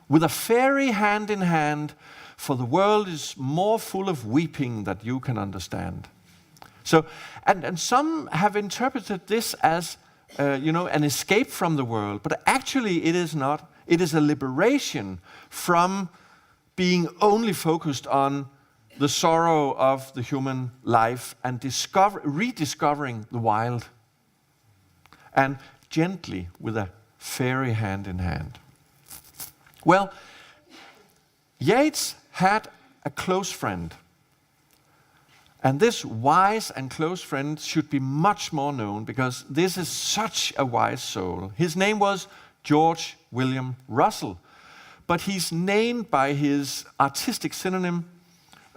with a fairy hand in hand, for the world is more full of weeping that you can understand. So, and some have interpreted this as, an escape from the world, but actually it is not. It is a liberation from being only focused on the sorrow of the human life and rediscovering the wild. and gently with a fairy hand in hand. Well, Yeats had a close friend. And this wise and close friend should be much more known because this is such a wise soul. His name was George William Russell, but he's named by his artistic synonym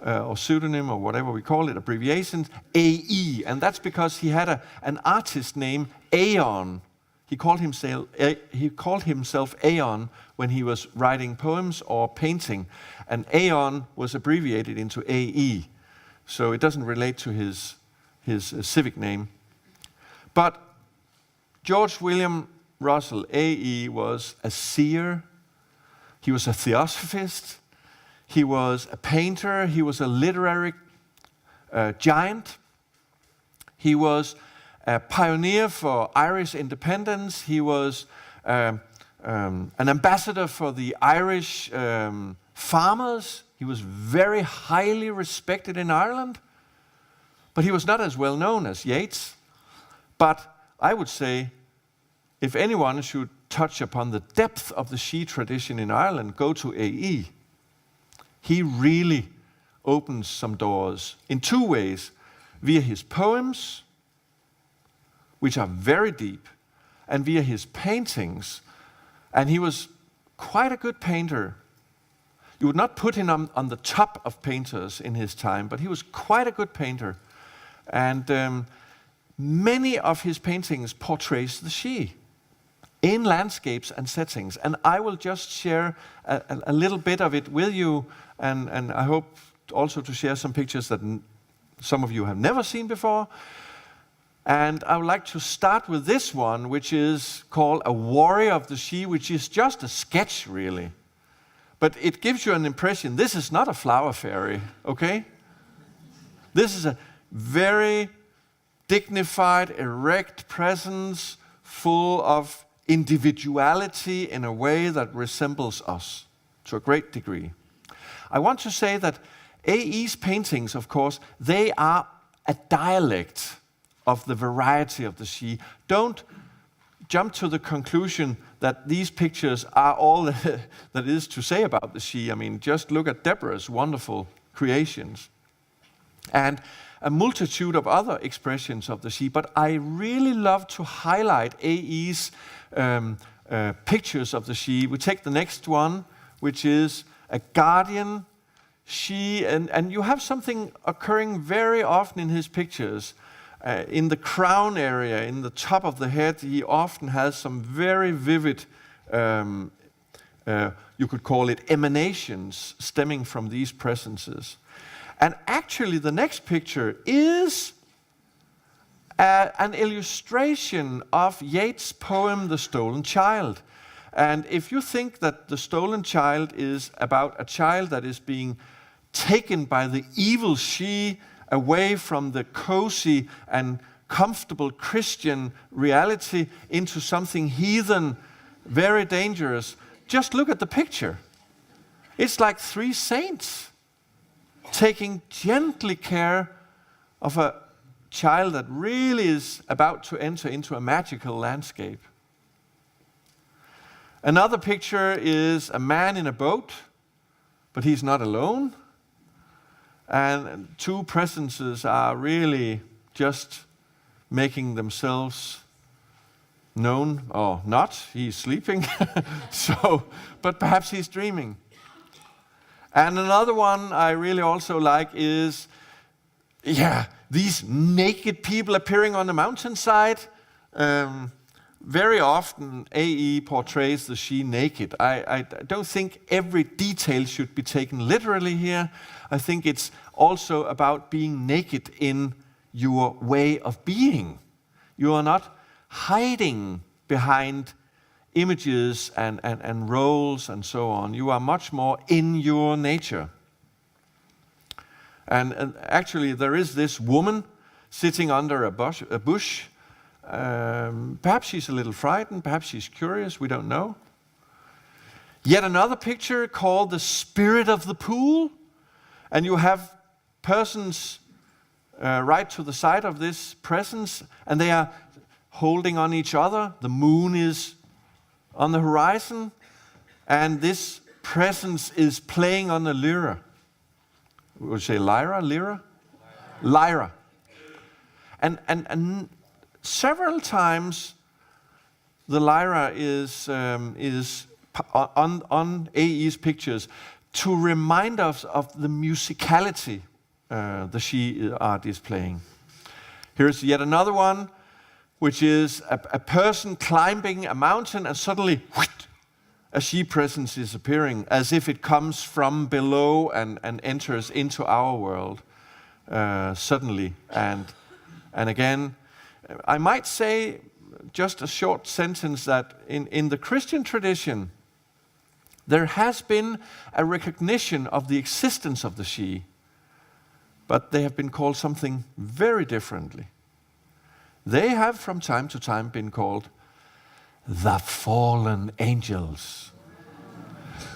or pseudonym or whatever we call it, abbreviation, A.E. And that's because he had an artist named Aeon. He called himself Aeon when he was writing poems or painting, and Aeon was abbreviated into A.E. So it doesn't relate to his civic name. But George William Russell, A.E., was a seer, he was a theosophist, he was a painter, he was a literary giant, he was a pioneer for Irish independence, he was an ambassador for the Irish farmers. He was very highly respected in Ireland, but he was not as well known as Yeats. But I would say, if anyone should touch upon the depth of the Shee tradition in Ireland, go to A.E. He really opens some doors in two ways, via his poems, which are very deep, and via his paintings. And he was quite a good painter. You would not put him on the top of painters in his time, but he was quite a good painter. And many of his paintings portrays the Shee in landscapes and settings. And I will just share a little bit of it with you, and I hope also to share some pictures that some of you have never seen before. And I would like to start with this one, which is called A Warrior of the Shee, which is just a sketch, really. But it gives you an impression, this is not a flower fairy, okay? This is a very dignified, erect presence, full of individuality in a way that resembles us to a great degree. I want to say that A.E.'s paintings, of course, they are a dialect of the variety of the Shee. Don't jump to the conclusion that these pictures are all that is to say about the Shee. I mean, just look at Deborah's wonderful creations and a multitude of other expressions of the Shee. But I really love to highlight A.E.'s pictures of the Shee. We take the next one, which is a guardian Shee, and you have something occurring very often in his pictures. In the crown area, in the top of the head, he often has some very vivid, you could call it emanations, stemming from these presences. And actually, the next picture is an illustration of Yeats' poem, The Stolen Child. And if you think that The Stolen Child is about a child that is being taken by the evil Shee away from the cozy and comfortable Christian reality into something heathen, very dangerous, just look at the picture. It's like three saints taking gently care of a child that really is about to enter into a magical landscape. Another picture is a man in a boat, but he's not alone. And two presences are really just making themselves known, or not, he's sleeping, but perhaps he's dreaming. And another one I really also like is, these naked people appearing on the mountainside. Very often A.E. portrays the Shee naked. I don't think every detail should be taken literally here. I think it's also about being naked in your way of being. You are not hiding behind images and roles and so on. You are much more in your nature. And actually there is this woman sitting under a bush. Perhaps she's a little frightened, perhaps she's curious, we don't know. Yet another picture called The Spirit of the Pool. And you have persons right to the side of this presence, and they are holding on each other. The moon is on the horizon, and this presence is playing on the lyra. Would you say lyra? Lyra? Lyra. And several times the lyra is on AE's pictures to remind us of the musicality the Shee art is playing. Here's yet another one, which is a person climbing a mountain, and suddenly a Shee presence is appearing, as if it comes from below and enters into our world suddenly. And again, I might say just a short sentence that in the Christian tradition, there has been a recognition of the existence of the Shee, but they have been called something very differently. They have from time to time been called the fallen angels.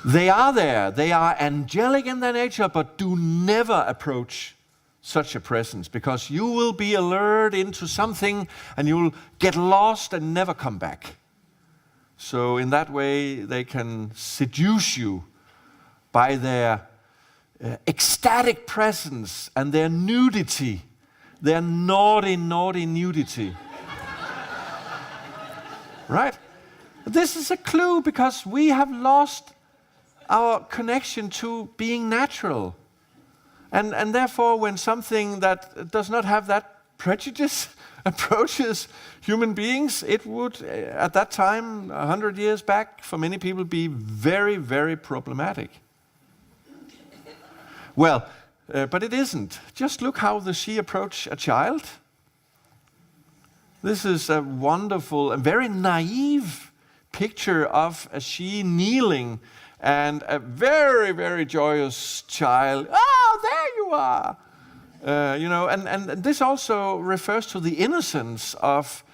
They are there, they are angelic in their nature, but do never approach such a presence, because you will be allured into something and you'll get lost and never come back. So in that way, they can seduce you by their ecstatic presence and their nudity, their naughty nudity. Right? This is a clue, because we have lost our connection to being natural. And therefore, when something that does not have that prejudice approaches human beings, it would, at that time, 100 years back, for many people, be very, very problematic. Well, but it isn't. Just look how the Shee approach a child. This is a wonderful and very naive picture of a Shee kneeling and a very, very joyous child. Oh, there you are! And this also refers to the innocence of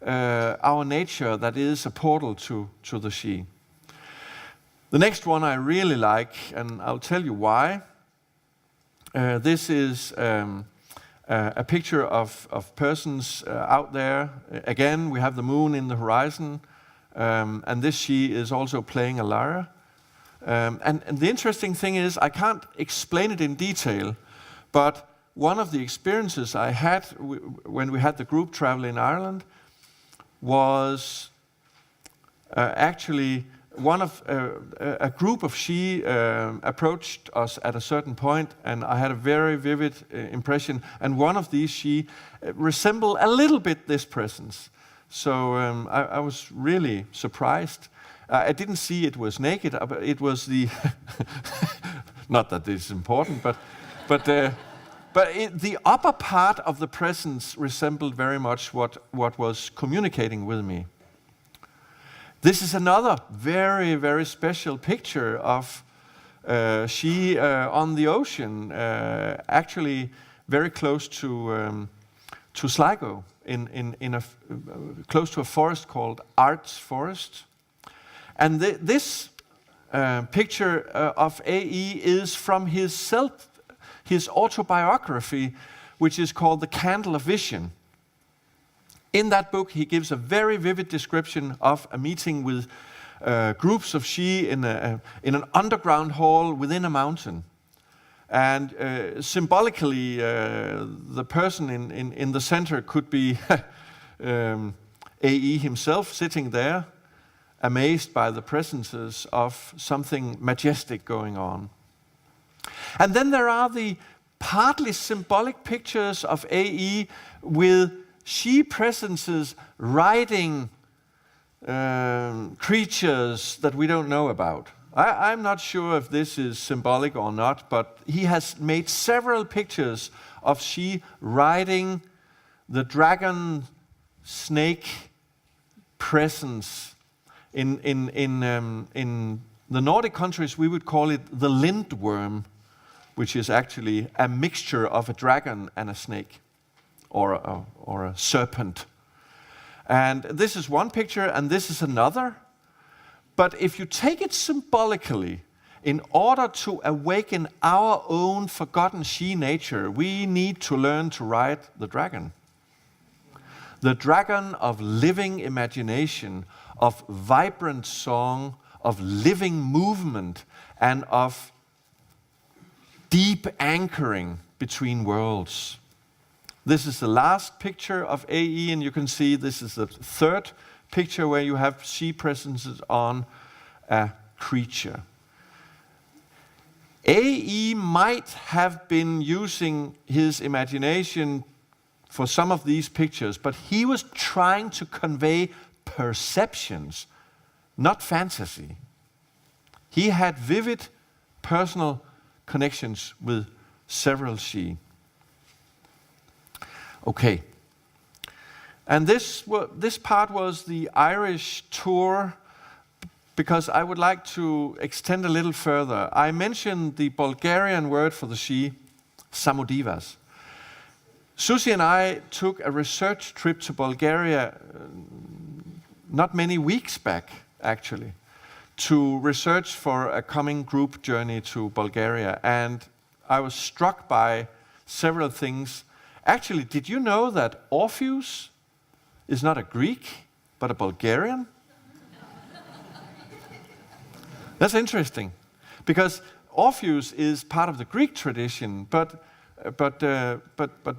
our nature that is a portal to the Shee. The next one I really like, and I'll tell you why. This is a picture of persons out there. Again, we have the moon in the horizon, and this Shee is also playing a lyra. And the interesting thing is, I can't explain it in detail, but one of the experiences I had when we had the group travel in Ireland was actually one of a group of Shee approached us at a certain point, and I had a very vivid impression. And one of these Shee resembled a little bit this presence. So I was really surprised. I didn't see it was naked. It was the not that this is important, but the upper part of the presence resembled very much what was communicating with me. This is another very, very special picture of Shee on the ocean, actually very close to Sligo, close to a forest called Arts Forest. And this picture of AE is from his autobiography, which is called The Candle of Vision. In that book, he gives a very vivid description of a meeting with groups of Shee in an underground hall within a mountain. And symbolically, the person in the center could be AE himself sitting there, amazed by the presences of something majestic going on. And then there are the partly symbolic pictures of AE with Shee presences riding creatures that we don't know about. I'm not sure if this is symbolic or not, but he has made several pictures of Shee riding the dragon snake presence. In the Nordic countries, we would call it the lindworm, which is actually a mixture of a dragon and a snake, or a serpent. And this is one picture, and this is another. But if you take it symbolically, in order to awaken our own forgotten Shee nature, we need to learn to ride the dragon. the dragon of living imagination, of vibrant song, of living movement, and of deep anchoring between worlds. This is the last picture of AE, and you can see this is the third picture where you have Shee presences on a creature. AE might have been using his imagination for some of these pictures, but he was trying to convey perceptions, not fantasy. He had vivid personal connections with several Shee. Okay. And this part was the Irish tour, because I would like to extend a little further. I mentioned the Bulgarian word for the Shee, samudivas. Susie and I took a research trip to Bulgaria not many weeks back, actually, to research for a coming group journey to Bulgaria. And I was struck by several things. Actually, did you know that Orpheus is not a Greek, but a Bulgarian? That's interesting, because Orpheus is part of the Greek tradition, but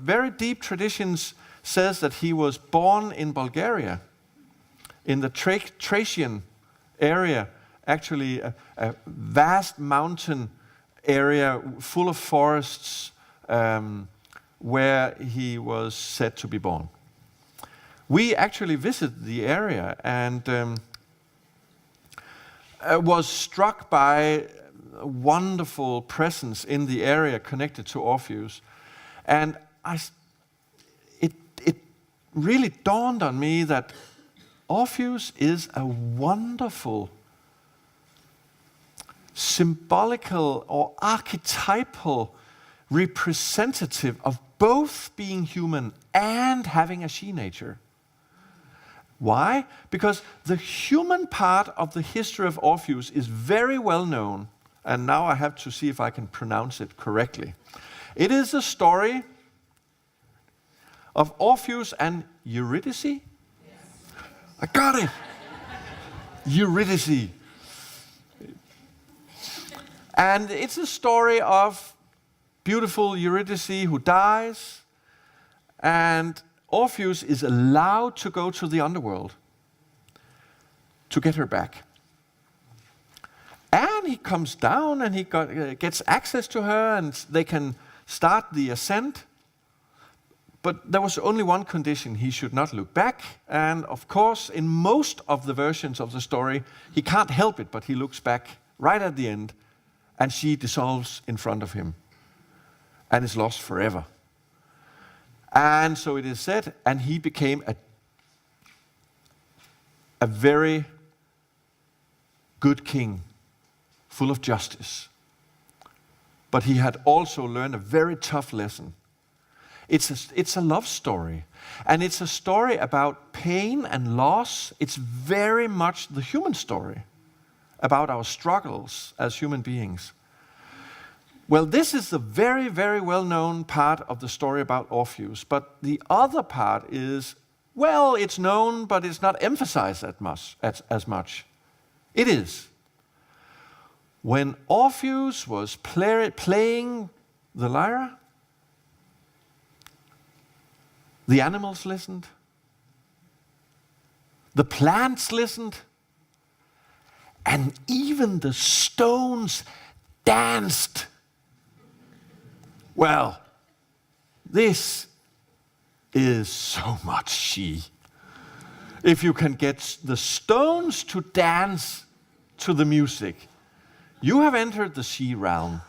very deep traditions says that he was born in Bulgaria, in the Thracian area, actually a vast mountain area full of forests where he was said to be born. We actually visited the area and was struck by a wonderful presence in the area connected to Orpheus. And it really dawned on me that Orpheus is a wonderful symbolical or archetypal representative of both being human and having a Shee nature. Why? Because the human part of the history of Orpheus is very well known, and now I have to see if I can pronounce it correctly. It is a story of Orpheus and Eurydice. Yes. I got it! Eurydice. And it's a story of beautiful Eurydice who dies, and Orpheus is allowed to go to the underworld to get her back. And he comes down and he gets access to her, and they can start the ascent. But there was only one condition: he should not look back. And of course, in most of the versions of the story, he can't help it, but he looks back right at the end, and she dissolves in front of him and is lost forever. And so it is said, and he became a very good king, full of justice. But he had also learned a very tough lesson. It's a love story, and it's a story about pain and loss. It's very much the human story, about our struggles as human beings. Well, this is the very, very well-known part of the story about Orpheus. But the other part is, well, it's known, but it's not emphasized as much. It is. When Orpheus was playing the lyre, the animals listened, the plants listened, and even the stones danced. Well, this is so much Shee. If you can get the stones to dance to the music, you have entered the Shee realm.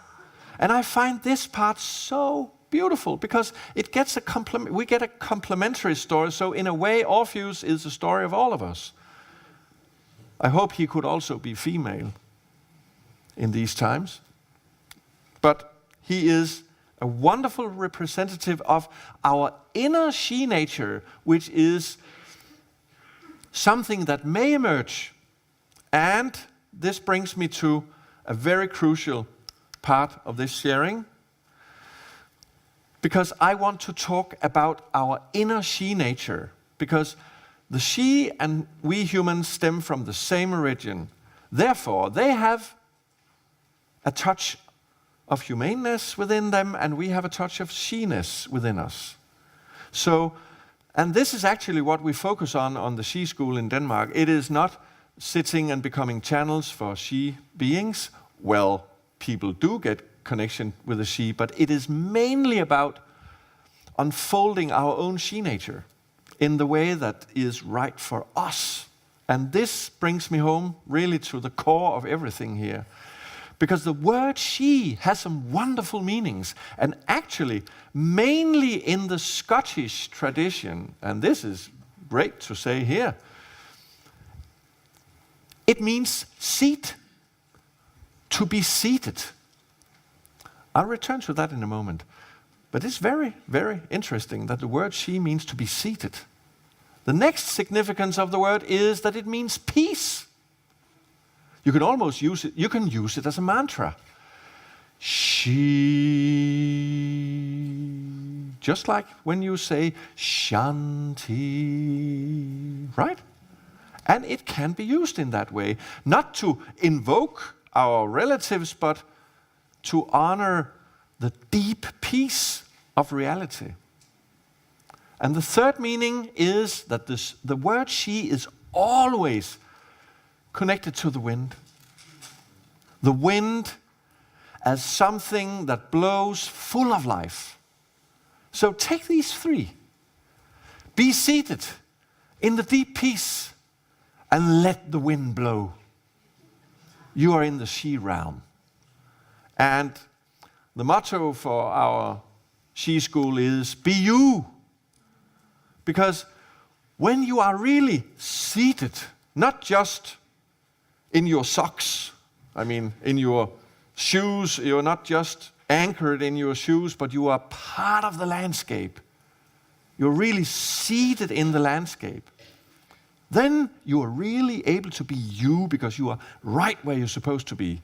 And I find this part so beautiful because it gets we get a complementary story. So in a way, Orpheus is the story of all of us. I hope he could also be female in these times. But he is a wonderful representative of our inner Shee nature, which is something that may emerge. And this brings me to a very crucial part of this sharing, because I want to talk about our inner Shee nature because the Shee and we humans stem from the same origin. Therefore, they have a touch of humaneness within them, and we have a touch of Sheeness within us. So, and this is actually what we focus on the Shee school in Denmark. It is not sitting and becoming channels for Shee beings. Well, people do get connection with the Shee, but it is mainly about unfolding our own Shee nature in the way that is right for us. And this brings me home really to the core of everything here. Because the word Shee has some wonderful meanings. And actually, mainly in the Scottish tradition, and this is great to say here, it means seat, to be seated. I'll return to that in a moment. But it's very, very interesting that the word Shee means to be seated. The next significance of the word is that it means peace. You can almost use it, you can use it as a mantra. Shee. Just like when you say Shanti, right? And it can be used in that way. Not to invoke our relatives, but to honor the deep peace of reality. And the third meaning is that the word Shee is always connected to the wind. The wind as something that blows full of life. So take these three. Be seated in the deep peace and let the wind blow. You are in the Shee realm. And the motto for our Shee school is, be you. Because when you are really seated, not just in your socks, I mean, in your shoes, you're not just anchored in your shoes, but you are part of the landscape. You're really seated in the landscape. Then you are really able to be you because you are right where you're supposed to be.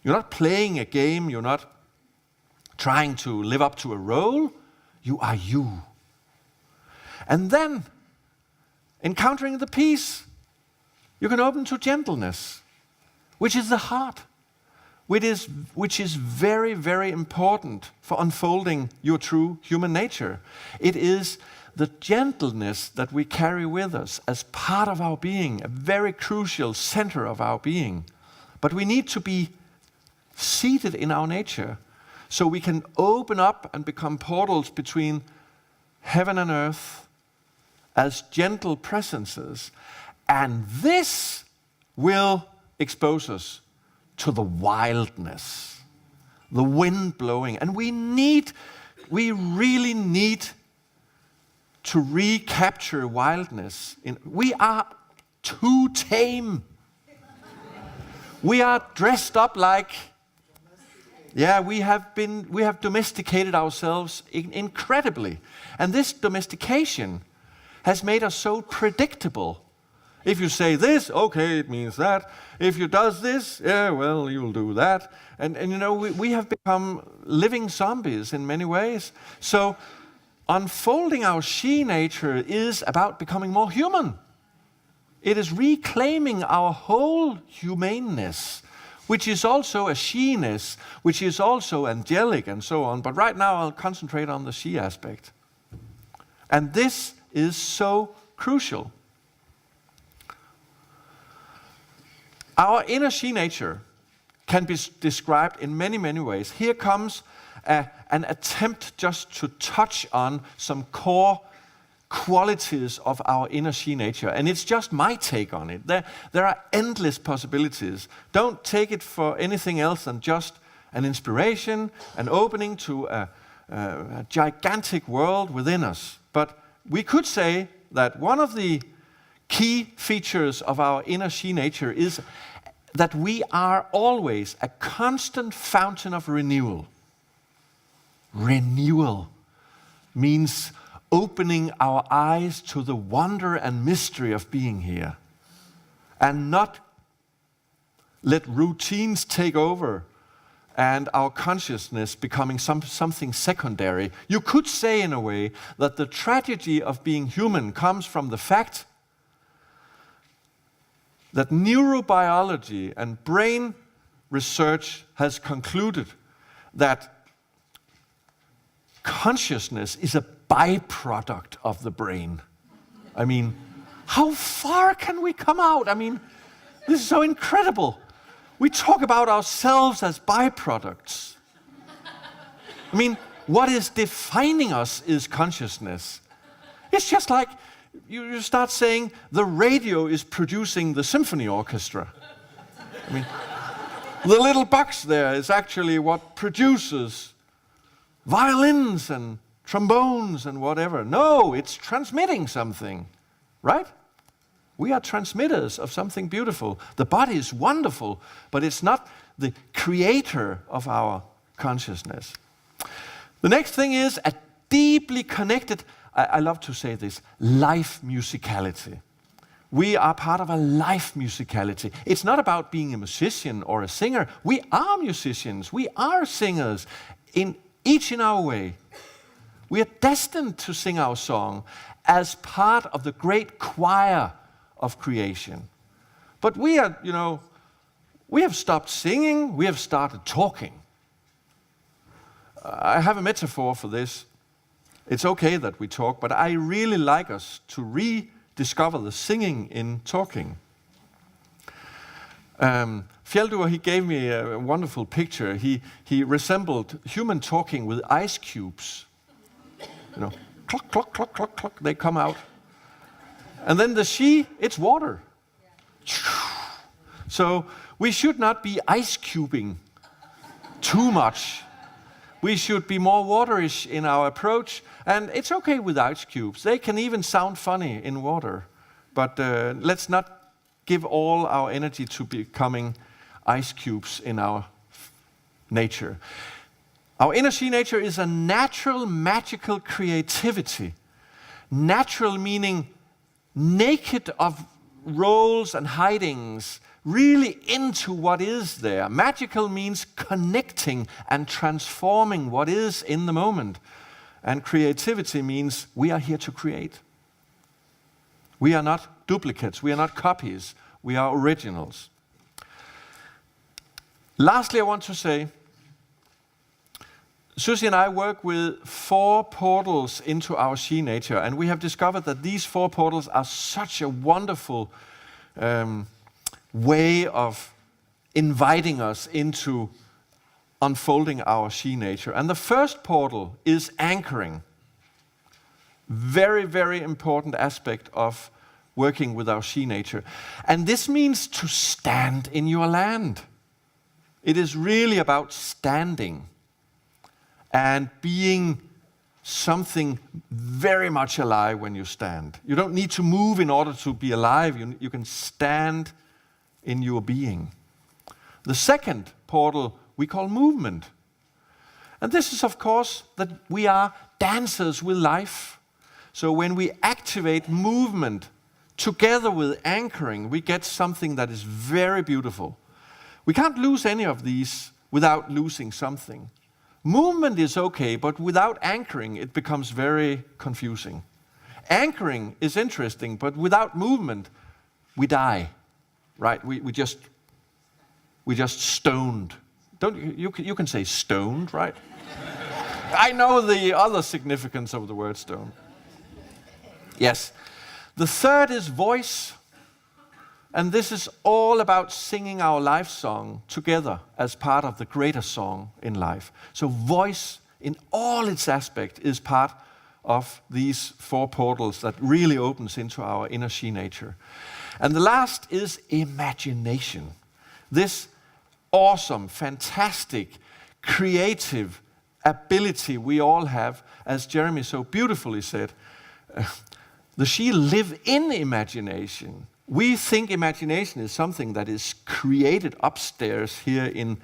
You're not playing a game, you're not trying to live up to a role, you are you. And then, encountering the peace, you can open to gentleness, which is the heart, which is very, very important for unfolding your true human nature. It is the gentleness that we carry with us as part of our being, a very crucial center of our being. But we need to be seated in our nature so we can open up and become portals between heaven and earth as gentle presences. And this will expose us to the wildness, the wind blowing. And we really need to recapture wildness. We are too tame. We are dressed up like, we have domesticated ourselves incredibly. And this domestication has made us so predictable. If you say this, okay, it means that. If you does this, you'll do that. And you know, we have become living zombies in many ways. So unfolding our Shee nature is about becoming more human. It is reclaiming our whole humaneness, which is also a Sheeness, which is also angelic and so on. But right now I'll concentrate on the Shee aspect. And this is so crucial. Our inner Shee nature can be described in many, many ways. Here comes an attempt just to touch on some core qualities of our inner Shee nature. And it's just my take on it. There are endless possibilities. Don't take it for anything else than just an inspiration, an opening to a gigantic world within us. But we could say that one of the key features of our inner Shee nature is that we are always a constant fountain of renewal. Renewal means opening our eyes to the wonder and mystery of being here, and not let routines take over and our consciousness becoming something secondary. You could say, in a way, that the tragedy of being human comes from the fact that neurobiology and brain research has concluded that consciousness is a byproduct of the brain. I mean, how far can we come out? I mean, this is so incredible. We talk about ourselves as byproducts. I mean, what is defining us is consciousness. It's just like you start saying the radio is producing the symphony orchestra. I mean, the little box there is actually what produces violins and trombones and whatever. No, it's transmitting something, right? We are transmitters of something beautiful. The body is wonderful, but it's not the creator of our consciousness. The next thing is a deeply connected, I love to say this, life musicality. We are part of a life musicality. It's not about being a musician or a singer. We are musicians. We are singers, each in our way. We are destined to sing our song as part of the great choir of creation. But we are, we have stopped singing, we have started talking. I have a metaphor for this. It's okay that we talk, but I really like us to rediscover the singing in talking. Fjeldur, he gave me a wonderful picture. He resembled human talking with ice cubes. Clock, clock, clock, clock, clock, they come out. And then the Shee, it's water. So we should not be ice cubing too much. We should be more waterish in our approach. And it's okay with ice cubes. They can even sound funny in water. But let's not give all our energy to becoming ice cubes in our nature. Our inner Shee nature is a natural, magical creativity. Natural meaning naked of roles and hidings, really into what is there. Magical means connecting and transforming what is in the moment. And creativity means we are here to create. We are not duplicates, we are not copies, we are originals. Lastly, I want to say, Susie and I work with 4 portals into our Shee nature, and we have discovered that these 4 portals are such a wonderful way of inviting us into unfolding our Shee nature. And the first portal is anchoring. Very, very important aspect of working with our Shee nature. And this means to stand in your land. It is really about standing and being something very much alive when you stand. You don't need to move in order to be alive. You can stand in your being. The second portal we call movement. And this is, of course, that we are dancers with life. So when we activate movement together with anchoring, we get something that is very beautiful. We can't lose any of these without losing something. Movement is okay, but without anchoring, it becomes very confusing. Anchoring is interesting, but without movement, we die, right? We just stoned. You can say stoned, right? I know the other significance of the word stone. Yes. The third is voice. And this is all about singing our life song together as part of the greater song in life. So voice in all its aspect is part of these 4 portals that really opens into our inner Shee nature. And the last is imagination. This awesome, fantastic, creative ability we all have, as Jeremy so beautifully said, the Shee live in imagination. We think imagination is something that is created upstairs here in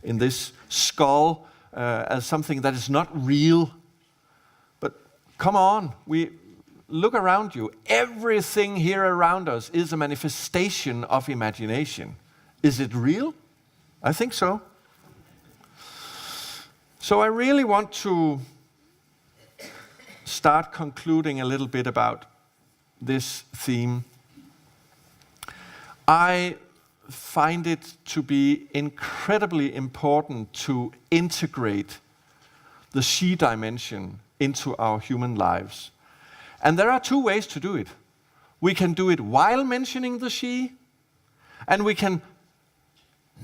this skull as something that is not real. But come on, we look around you. Everything here around us is a manifestation of imagination. Is it real? I think so. So I really want to start concluding a little bit about this theme. I find it to be incredibly important to integrate the Shee dimension into our human lives. And there are two ways to do it. We can do it while mentioning the Shee, and we can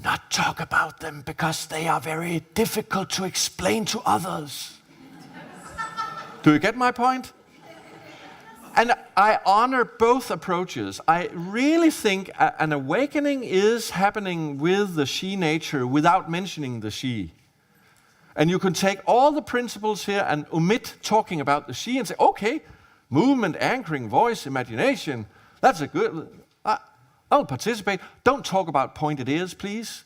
not talk about them because they are very difficult to explain to others. Do you get my point? And I honor both approaches. I really think an awakening is happening with the Shee nature without mentioning the Shee. And you can take all the principles here and omit talking about the Shee and say, okay, movement, anchoring, voice, imagination, that's a good, I'll participate. Don't talk about pointed ears, please.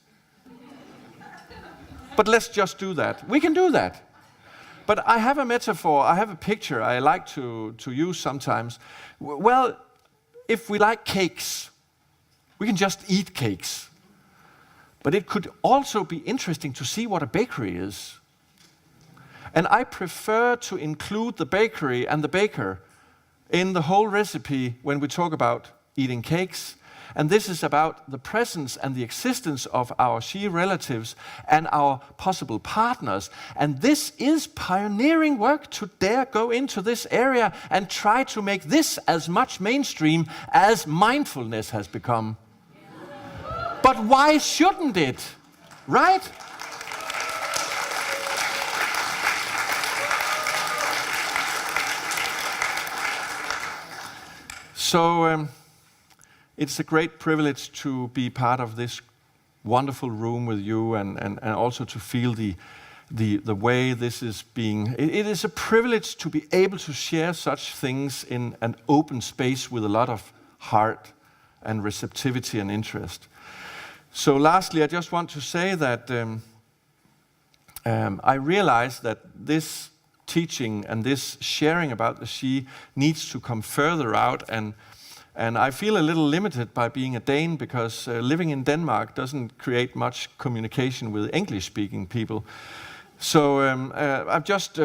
But let's just do that. We can do that. But I have a metaphor, I have a picture I like to use sometimes. Well, if we like cakes, we can just eat cakes. But it could also be interesting to see what a bakery is. And I prefer to include the bakery and the baker in the whole recipe when we talk about eating cakes. And this is about the presence and the existence of our Shee relatives and our possible partners. And this is pioneering work to dare go into this area and try to make this as much mainstream as mindfulness has become. But why shouldn't it? Right? So it's a great privilege to be part of this wonderful room with you and also to feel the way this is being. It is a privilege to be able to share such things in an open space with a lot of heart and receptivity and interest. So lastly, I just want to say that I realize that this teaching and this sharing about the Shee needs to come further out, and I feel a little limited by being a Dane because living in Denmark doesn't create much communication with English-speaking people. So I've just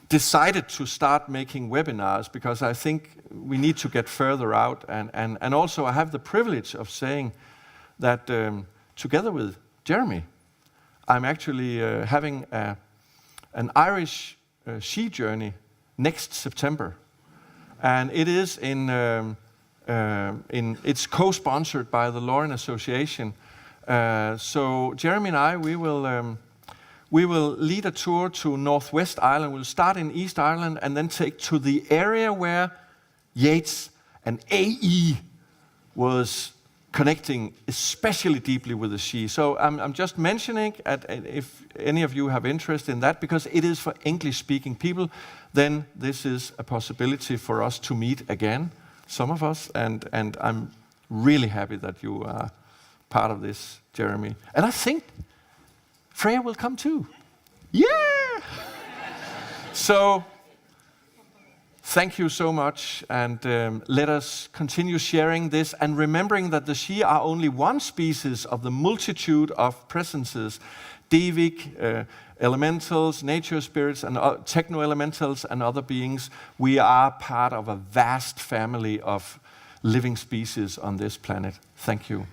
decided to start making webinars because I think we need to get further out, and also I have the privilege of saying that together with Jeremy, I'm actually having an Irish Shee journey next September, and it is it's co-sponsored by the Lauren Association. So Jeremy and I, we will lead a tour to Northwest Ireland. We'll start in East Ireland and then take to the area where Yeats and A.E. was connecting especially deeply with the Shee. So I'm just mentioning, if any of you have interest in that, because it is for English-speaking people, then this is a possibility for us to meet again, some of us, and I'm really happy that you are part of this, Jeremy. And I think Freya will come too. Yeah! So, thank you so much, and let us continue sharing this and remembering that the Shee are only one species of the multitude of presences, Devic, elementals, nature spirits, and techno-elementals and other beings. We are part of a vast family of living species on this planet. Thank you.